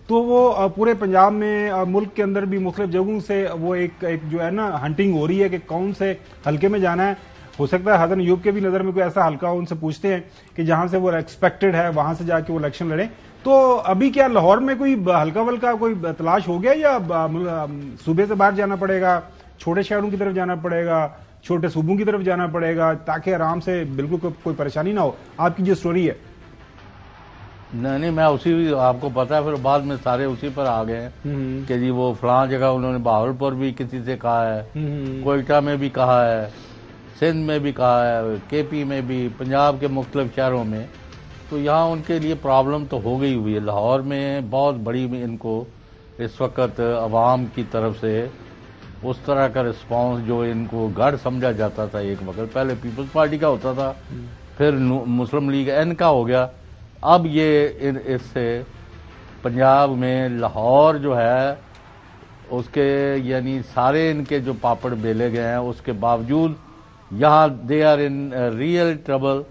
تو وہ پورے پنجاب میں، ملک کے اندر بھی مختلف جگہوں سے وہ ایک جو ہے نا ہنٹنگ ہو رہی ہے کہ کون سے حلقے میں جانا ہے. ہو سکتا ہے حسن ایوب کے بھی نظر میں کوئی ایسا حلقہ ہو، ان سے پوچھتے ہیں کہ جہاں سے وہ ایکسپیکٹڈ ہے وہاں سے جا کے وہ الیکشن لڑیں. تو ابھی کیا لاہور میں کوئی ہلکا ولکا کوئی تلاش ہو گیا یا صوبے سے باہر جانا پڑے گا، چھوٹے شہروں کی طرف جانا پڑے گا، چھوٹے صوبوں کی طرف جانا پڑے گا تاکہ آرام سے بالکل کوئی پریشانی نہ ہو؟ آپ کی جو سٹوری ہے. نہیں میں اسی، آپ کو پتا ہے پھر بعد میں سارے اسی پر آ گئے ہیں کہ جی وہ فلاں جگہ انہوں نے بہاولپور بھی کسی سے کہا ہے، کوئٹہ میں بھی کہا ہے، سندھ میں بھی کہا ہے، کے پی میں بھی، پنجاب کے مختلف شہروں میں. تو یہاں ان کے لیے پرابلم تو ہو گئی ہوئی ہے. لاہور میں بہت بڑی ان کو اس وقت عوام کی طرف سے اس طرح کا رسپانس جو ان کو گڑھ سمجھا جاتا تھا ایک وقت، پہلے پیپلز پارٹی کا ہوتا تھا، پھر مسلم لیگ ان کا ہو گیا، اب یہ اس سے پنجاب میں لاہور جو ہے اس کے یعنی سارے ان کے جو پاپڑ بیلے گئے ہیں اس کے باوجود یہاں they are in real trouble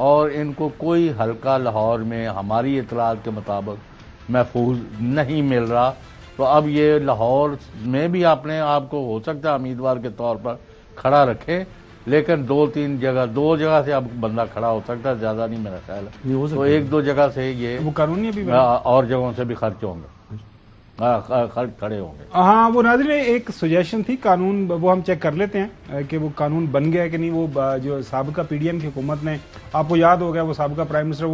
اور ان کو کوئی حلقہ لاہور میں ہماری اطلاعات کے مطابق محفوظ نہیں مل رہا. تو اب یہ لاہور میں بھی اپنے آپ کو ہو سکتا ہے امیدوار کے طور پر کھڑا رکھیں، لیکن دو جگہ سے اب بندہ کھڑا ہو سکتا ہے، زیادہ نہیں میرا خیال ہے. تو ایک دو جگہ سے یہ وہ قانونی بھی اور جگہوں سے بھی خرچ ہوں گے، خرچ کھڑے ہوں گے. ہاں وہ ناظرین ایک سجیشن تھی قانون، وہ ہم چیک کر لیتے ہیں کہ وہ قانون بن گیا کہ نہیں. وہ جو سابقہ پی ڈی ایم کی حکومت نے، آپ کو یاد ہو گیا وہ سابقہ پرائم منسٹر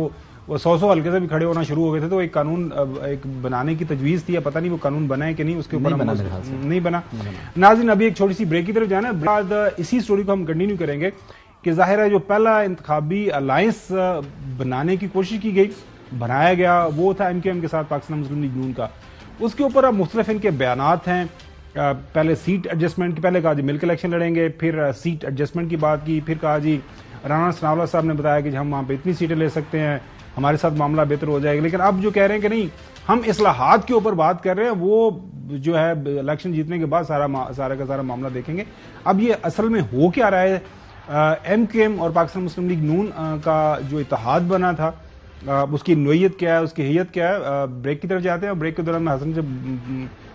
وہ 100 حلقے سے بھی کھڑے ہونا شروع ہو گئے تھے، تو ایک قانون ایک بنانے کی تجویز تھی، پتہ نہیں وہ قانون بنا ہے کہ نہیں، اس کے اوپر نہیں بنا. ناظرین ابھی ایک چھوٹی سی بریک کی طرف جانا ہے، بعد اسی سٹوری کو ہم کنٹینیو کریں گے کہ ظاہر ہے جو پہلا انتخابی الائنس بنانے کی کوشش کی گئی، بنایا گیا، وہ تھا ایم کیو ایم کے ساتھ پاکستان مسلم لیگ نون کا. اس کے اوپر اب مختلف ان کے بیانات ہیں. پہلے سیٹ ایڈجسٹمنٹ کی، پہلے کہا جی مل کے الیکشن لڑیں گے، پھر سیٹ ایڈجسٹمنٹ کی بات کی، پھر کہا جی رانا ثناءاللہ صاحب نے بتایا کہ ہم وہاں پہ اتنی سیٹیں لے سکتے ہیں, ہمارے ساتھ معاملہ بہتر ہو جائے گا. لیکن اب جو کہہ رہے ہیں کہ نہیں, ہم اصلاحات کے اوپر بات کر رہے ہیں, وہ جو ہے الیکشن جیتنے کے بعد سارا کا سارا معاملہ دیکھیں گے. اب یہ اصل میں ہو کیا رہا ہے؟ ایم کیو ایم اور پاکستان مسلم لیگ نون کا جو اتحاد بنا تھا, اس کی نوعیت کیا ہے, اس کی حیت کیا ہے؟ بریک کی طرف جاتے ہیں, اور بریک کے دوران میں حسن سے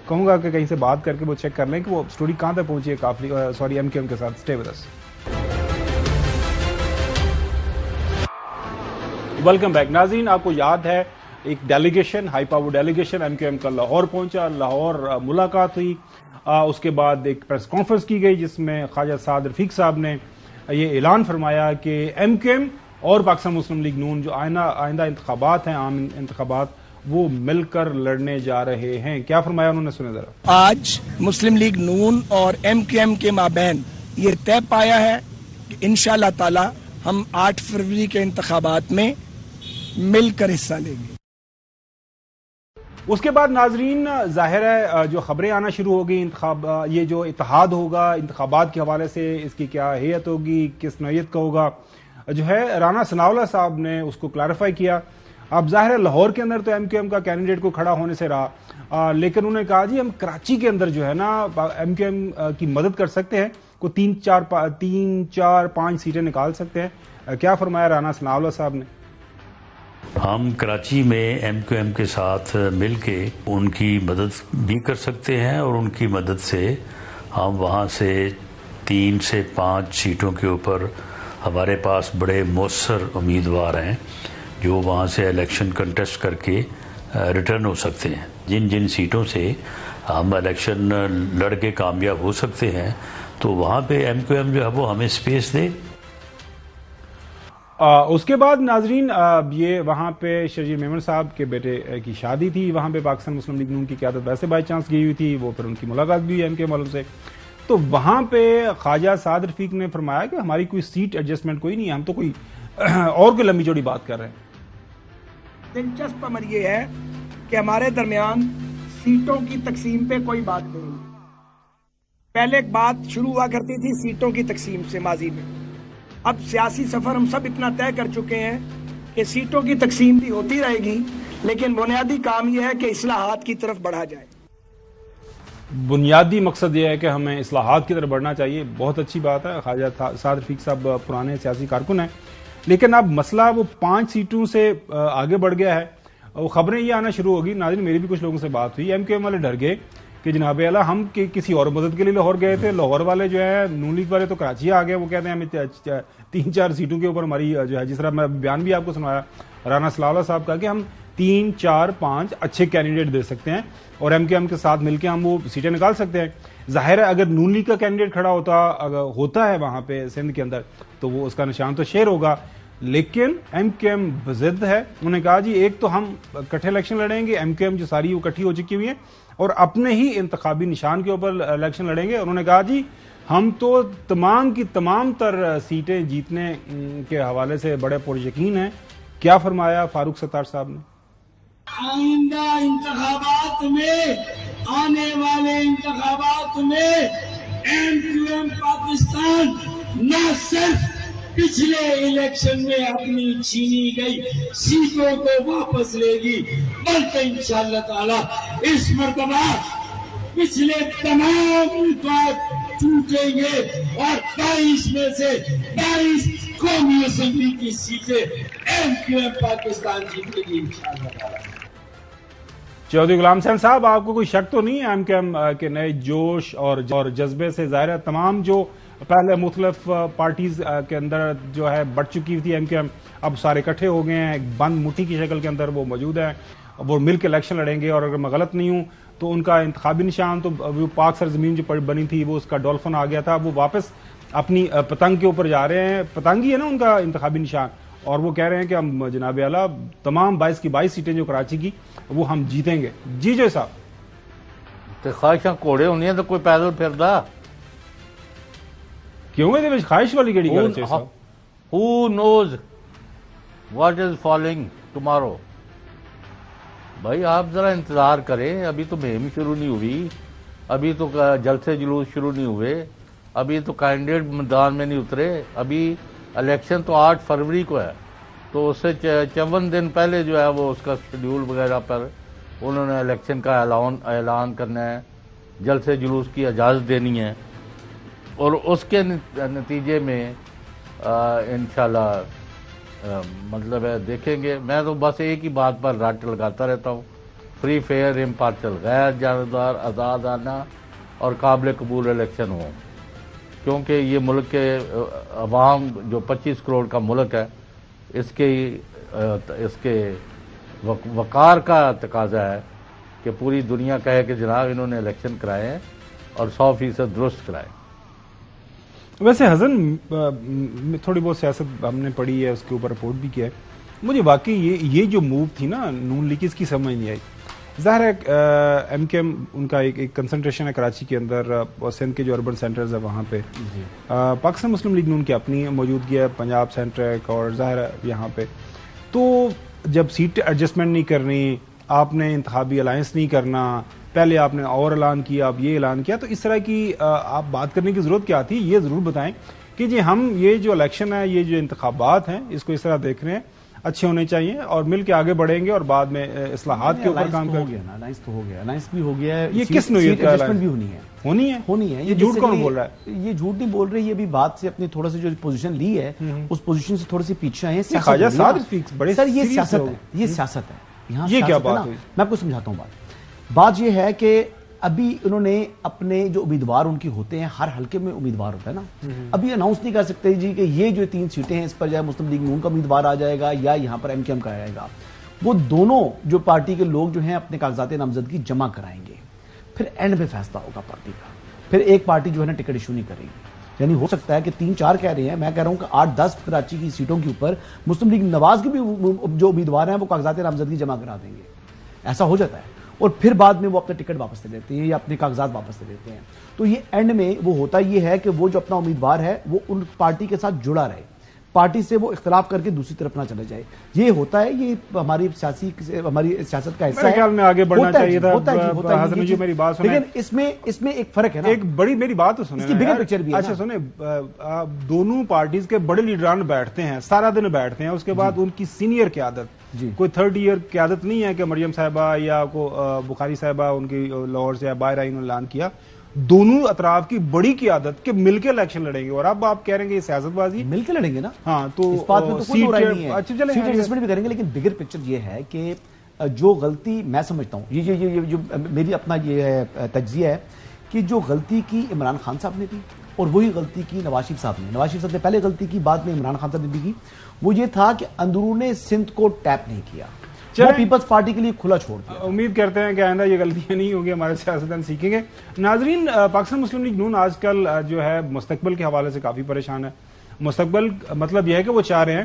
کہوں گا کہ کہیں سے بات کر کے وہ چیک کر لیں کہ وہ سٹوری کہاں تک پہنچی ہے ایم کیو ایم کے ساتھ. Stay with us. Welcome back ناظرین. آپ کو یاد ہے ایک delegation, high power delegation M Q M کا لاہور پہنچا, لاہور ملاقات ہوئی, اس کے بعد ایک پریس کانفرنس کی گئی جس میں خواجہ سعد رفیق صاحب نے یہ اعلان فرمایا کہ ایم کیو ایم اور پاکستان مسلم لیگ نون جو آئندہ انتخابات ہیں, عام انتخابات, وہ مل کر لڑنے جا رہے ہیں. کیا فرمایا انہوں نے, سنیں ذرا. آج مسلم لیگ نون اور ایم کیو ایم کے مابین یہ طے پایا ہے کہ انشاءاللہ تعالی ہم 8 فروری کے انتخابات میں مل کر حصہ لیں گے. اس کے بعد ناظرین ظاہر ہے جو خبریں آنا شروع ہو گئی, یہ جو اتحاد ہوگا انتخابات کے حوالے سے, اس کی کیا حیت ہوگی, کس نوعیت کا ہوگا, جو ہے رانا ثناءاللہ صاحب نے اس کو کلیریفائی کیا. اب ظاہر ہے لاہور کے اندر تو ایم کیو ایم کا کینڈیڈیٹ کو کھڑا ہونے سے رہا, لیکن انہوں نے کہا جی ہم کراچی کے اندر جو ہے نا ایم کیو ایم کی مدد کر سکتے ہیں, کوئی 3-4-5 سیٹیں نکال سکتے ہیں. کیا فرمایا رانا ثناءاللہ صاحب نے؟ ہم کراچی میں ایم کیو ایم کے ساتھ مل کے ان کی مدد بھی کر سکتے ہیں, اور ان کی مدد سے ہم وہاں سے 3 سے 5 سیٹوں کے اوپر ہمارے پاس بڑے مؤثر امیدوار ہیں جو وہاں سے الیکشن کنٹیسٹ کر کے ریٹرن ہو سکتے ہیں. جن سیٹوں سے ہم الیکشن لڑ کے کامیاب ہو سکتے ہیں تو وہاں پہ ایم کیو ایم جو ہے وہ ہمیں اسپیس دے. اس کے بعد ناظرین یہ وہاں پہ شرجیل میمن صاحب کے بیٹے کی شادی تھی, وہاں پہ پاکستان مسلم لیگ نون کی قیادت ویسے بائی چانس گئی ہوئی تھی, وہ پھر ان کی ملاقات بھی ہوئی ایم کے معلوم سے. تو وہاں پہ خواجہ سعد رفیق نے فرمایا کہ ہماری کوئی سیٹ ایڈجسٹمنٹ کوئی نہیں ہے, ہم تو کوئی اور کوئی لمبی چوڑی بات کر رہے ہیں. دلچسپ امر یہ ہے کہ ہمارے درمیان سیٹوں کی تقسیم پہ کوئی بات نہیں. پہلے ایک بات شروع ہوا کرتی تھی سیٹوں کی تقسیم سے ماضی میں, اب سیاسی سفر ہم سب اتنا طے کر چکے ہیں کہ سیٹوں کی تقسیم بھی ہوتی رہے گی, لیکن بنیادی کام یہ ہے کہ اصلاحات کی طرف بڑھا جائے. بنیادی مقصد یہ ہے کہ ہمیں اصلاحات کی طرف بڑھنا چاہیے. بہت اچھی بات ہے. خواجہ سعد رفیق صاحب پرانے سیاسی کارکن ہیں, لیکن اب مسئلہ وہ 5 سیٹوں سے آگے بڑھ گیا ہے. وہ خبریں یہ آنا شروع ہوگی. ناظرین میری بھی کچھ لوگوں سے بات ہوئی, ایم کیو ایم والے ڈر گئے کہ جناب اعلیٰ ہم کسی اور مدد کے لیے لاہور گئے تھے, لاہور والے جو ہے نون لیگ والے تو کراچی آ گئے, وہ کہتے ہیں ہمیں 3-4 سیٹوں کے اوپر ہماری جو ہے, جس طرح میں بیان بھی آپ کو سنوایا رانا ثناءاللہ صاحب کا, کہ ہم 3-4-5 اچھے کینڈیڈیٹ دے سکتے ہیں اور ایم کیو ایم کے ساتھ مل کے ہم وہ سیٹیں نکال سکتے ہیں. ظاہر ہے اگر نون لیگ کا کینڈیڈیٹ کھڑا ہوتا ہے وہاں پہ سندھ کے اندر تو وہ اس کا نشان تو شیر ہوگا, لیکن ایم کیو ایم بضد ہے. انہوں نے کہا جی ایک تو ہم اکٹھے الیکشن لڑیں گے, ایم کیو ایم جو ساری وہ اکٹھی ہو چکی ہوئی ہیں, اور اپنے ہی انتخابی نشان کے اوپر الیکشن لڑیں گے. انہوں نے کہا جی ہم تو تمام کی تمام تر سیٹیں جیتنے کے حوالے سے بڑے پریقین ہیں. کیا فرمایا فاروق ستار صاحب نے؟ آئندہ انتخابات میں, آنے والے انتخابات میں ایم کیو ایم پاکستان نہ صرف پچھلے الیکشن میں اپنی چھینی گئی سیٹوں کو واپس لے گی, بلکہ انشاءاللہ تعالی اس مرتبہ پچھلے تمام امکانات ٹوٹیں گے اور 22 میں سے 22 قومی اسمبلی کی سیٹیں ایم کیو ایم پاکستان جیتے گی انشاءاللہ تعالی. چودھری غلام حسین صاحب, آپ کو کوئی شک تو نہیں ہے ایم کیو ایم کے نئے جوش اور جذبے سے؟ ظاہر ہے تمام جو پہلے مختلف پارٹیز کے اندر جو ہے بڑھ چکی تھی ایم کیو ایم, اب سارے اکٹھے ہو گئے ہیں, ایک بند مٹھی کی شکل کے اندر وہ موجود ہیں, وہ مل کے الیکشن لڑیں گے. اور اگر میں غلط نہیں ہوں تو ان کا انتخابی نشان تو وہ پاک سرزمین جو بنی تھی وہ اس کا ڈولفن آ گیا تھا, وہ واپس اپنی پتنگ کے اوپر جا رہے ہیں. پتنگ ہی ہے نا ان کا انتخابی نشان, اور وہ کہہ رہے ہیں کہ ہم جناب اعلیٰ تمام 22 کی 22 سیٹیں جو کراچی کی وہ ہم جیتیں گے. جی جو صاحب, تو خواہشاں کوڑے ہونی ہیں تو کوئی پیدل پھردا کیوں ہے خواہش والی گڑی گل ہے؟ Who knows what is falling tomorrow. بھائی آپ ذرا انتظار کریں, ابھی تو مہم شروع نہیں ہوئی, ابھی تو جلسے جلوس شروع نہیں ہوئے, ابھی تو کینڈیڈیٹ میدان میں نہیں اترے, ابھی الیکشن تو 8 فروری کو ہے، تو اس سے 54 دن پہلے جو ہے وہ اس کا شیڈیول وغیرہ پر انہوں نے الیکشن کا اعلان کرنا ہے، جلسے جلوس کی اجازت دینی ہے، اور اس کے نتیجے میں انشاءاللہ مطلب ہے دیکھیں گے۔ میں تو بس ایک ہی بات پر رٹ لگاتا رہتا ہوں، فری فیئر امپارشل، غیر جانبدار، آزادانہ اور قابل قبول الیکشن ہوں، کیونکہ یہ ملک کے عوام جو 25 کروڑ کا ملک ہے، اس کے وقار کا تقاضا ہے کہ پوری دنیا کہے کہ جناب انہوں نے الیکشن کرائے ہیں اور 100% درست کرائے۔ ویسے حسن تھوڑی بہت سیاست ہم نے پڑھی ہے، اس کے اوپر رپورٹ بھی کیا ہے، مجھے واقعی یہ جو موو تھی نا نون لیگ، اس کی سمجھ نہیں آئی۔ ظاہر ہے ایم کیو ایم ان کا ایک کنسنٹریشن ہے کراچی کے اندر اور سندھ کے جو اربن سینٹرز ہیں وہاں پہ، پاکستان مسلم لیگ نون کی اپنی موجودگی ہے، پنجاب سینٹرک، اور ظاہر ہے یہاں پہ تو جب سیٹ ایڈجسٹمنٹ نہیں کرنی، آپ نے انتخابی الائنس نہیں کرنا، پہلے آپ نے اور اعلان کیا، اب یہ اعلان کیا، تو اس طرح کی آپ بات کرنے کی ضرورت کیا تھی؟ یہ ضرور بتائیں کہ جی ہم یہ جو الیکشن ہے، یہ جو انتخابات ہیں، اس کو اس طرح دیکھ رہے ہیں، اچھے ہونے چاہیے اور مل کے آگے بڑھیں گے اور بعد میں اصلاحات کے اوپر کام کریں گے۔ الائنس تو ہو گیا، الائنس بھی ہو گیا ہے، یہ کس نوعیت کا بھی ہونی ہے، یہ جھوٹ کون بول رہا ہے؟ یہ جھوٹ نہیں بول رہے، یہ بھی بات سے اپنی تھوڑا سا جو پوزیشن لی ہے اس پوزیشن سے تھوڑے سے پیچھے آئے ہیں۔ سر یہ سیاست ہے، یہ سیاست ہے، یہاں یہ کیا بات ہوئی؟ میں آپ کو سمجھاتا ہوں بات یہ ہے کہ ابھی انہوں نے اپنے جو امیدوار ان کے ہوتے ہیں، ہر حلقے میں امیدوار ہوتا ہے نا، ابھی اناؤنس نہیں کر سکتے جی کہ یہ جو 3 سیٹیں ہیں اس پر جائے مسلم لیگ نون کا امیدوار آ جائے گا یا یہاں پر ایم کیو ایم کا آئے گا۔ وہ دونوں جو پارٹی کے لوگ جو ہیں اپنے کاغذات نامزدگی جمع کرائیں گے، پھر اینڈ میں فیصلہ ہوگا پارٹی کا، پھر ایک پارٹی جو ہے نا ٹکٹ ایشو نہیں کرے گی۔ یعنی ہو سکتا ہے کہ 3-4 کہہ رہے ہیں، میں کہہ رہا ہوں کہ 8-10 کراچی کی سیٹوں کے اوپر مسلم لیگ نواز کے بھی جو امیدوار ہیں وہ کاغذات نامزدگی جمع کرا دیں گے، ایسا ہو جاتا ہے، اور پھر بعد میں وہ اپنے ٹکٹ واپس لے لیتے ہیں یا اپنے کاغذات واپس لے لیتے ہیں۔ تو یہ اینڈ میں وہ ہوتا یہ ہے کہ وہ جو اپنا امیدوار ہے وہ ان پارٹی کے ساتھ جڑا رہے، پارٹی سے وہ اختلاف کر کے دوسری طرف نہ چلا جائے۔ یہ ہوتا ہے، یہ ہماری سیاست کا حصہ ہے۔ میرے خیال میں آگے بڑھنا چاہیے تھا۔ حسن جی میری بات سنیں، لیکن اس میں ایک فرق ہے نا، ایک بڑی میری بات تو سنیں، اس کی بگر پکچر بھی ہے۔ اچھا سنیں، دونوں پارٹیز کے بڑے لیڈران بیٹھتے ہیں، سارا دن بیٹھتے ہیں، اس کے بعد ان کی سینئر قیادت، کوئی 3rd ایئر قیادت نہیں ہے کہ مریم صاحبہ یا بخاری صاحبہ ان کی لاہور سے یا باہر آئی، انہوں نے اعلان کیا، دونوں اطراف کی بڑی قیادت کہ مل کے الیکشن لڑیں گے، اور اب آپ کہہ رہے ہیں کہ یہ سیاست بازی، مل کے لڑیں گے نا۔ ہاں تو اس بات میں تو کوئی برائی نہیں ہے، سیٹ ایڈجسٹمنٹ بھی کریں گے، لیکن بگر پکچر یہ ہے کہ جو غلطی میں سمجھتا ہوں، یہ جو میری اپنا یہ ہے تجزیہ ہے کہ جو غلطی کی عمران خان صاحب نے کی اور وہی غلطی کی نواز شریف صاحب نے، نواز شریف صاحب نے پہلے غلطی کی، بعد میں عمران خان صاحب نے بھی کی، وہ یہ تھا کہ اندرون سندھ کو ٹیپ نہیں کیا، وہ پیپلز پارٹی کے لیے کھلا چھوڑ دیا۔ امید کرتے ہیں کہ آئندہ یہ غلطیاں نہیں ہوں گی، ہمارے سیاستدان سیکھیں گے۔ ناظرین، پاکستان مسلم لیگ نون آج کل جو ہے مستقبل کے حوالے سے کافی پریشان ہے۔ مستقبل مطلب یہ ہے کہ وہ چاہ رہے ہیں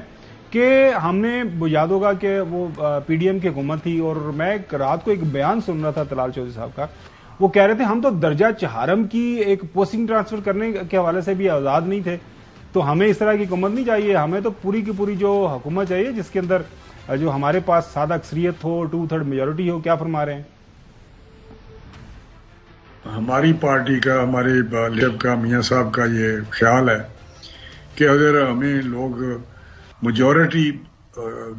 کہ ہم نے یاد ہوگا کہ وہ پی ڈی ایم کی حکومت تھی، اور میں رات کو ایک بیان سن رہا تھا طلال چودھری صاحب کا، وہ کہہ رہے تھے ہم تو درجہ چہارم کی ایک پوسٹنگ ٹرانسفر کرنے کے حوالے سے بھی آزاد نہیں تھے، تو ہمیں اس طرح کی حکومت نہیں چاہیے، ہمیں تو پوری کی پوری جو حکومت چاہیے جس کے اندر جو ہمارے پاس سادہ اکثریت ہو، 2/3 میجورٹی ہو۔ کیا فرما رہے ہیں؟ ہماری پارٹی کا، ہمارے لیڈر کا، میاں صاحب کا یہ خیال ہے کہ اگر ہمیں لوگ میجورٹی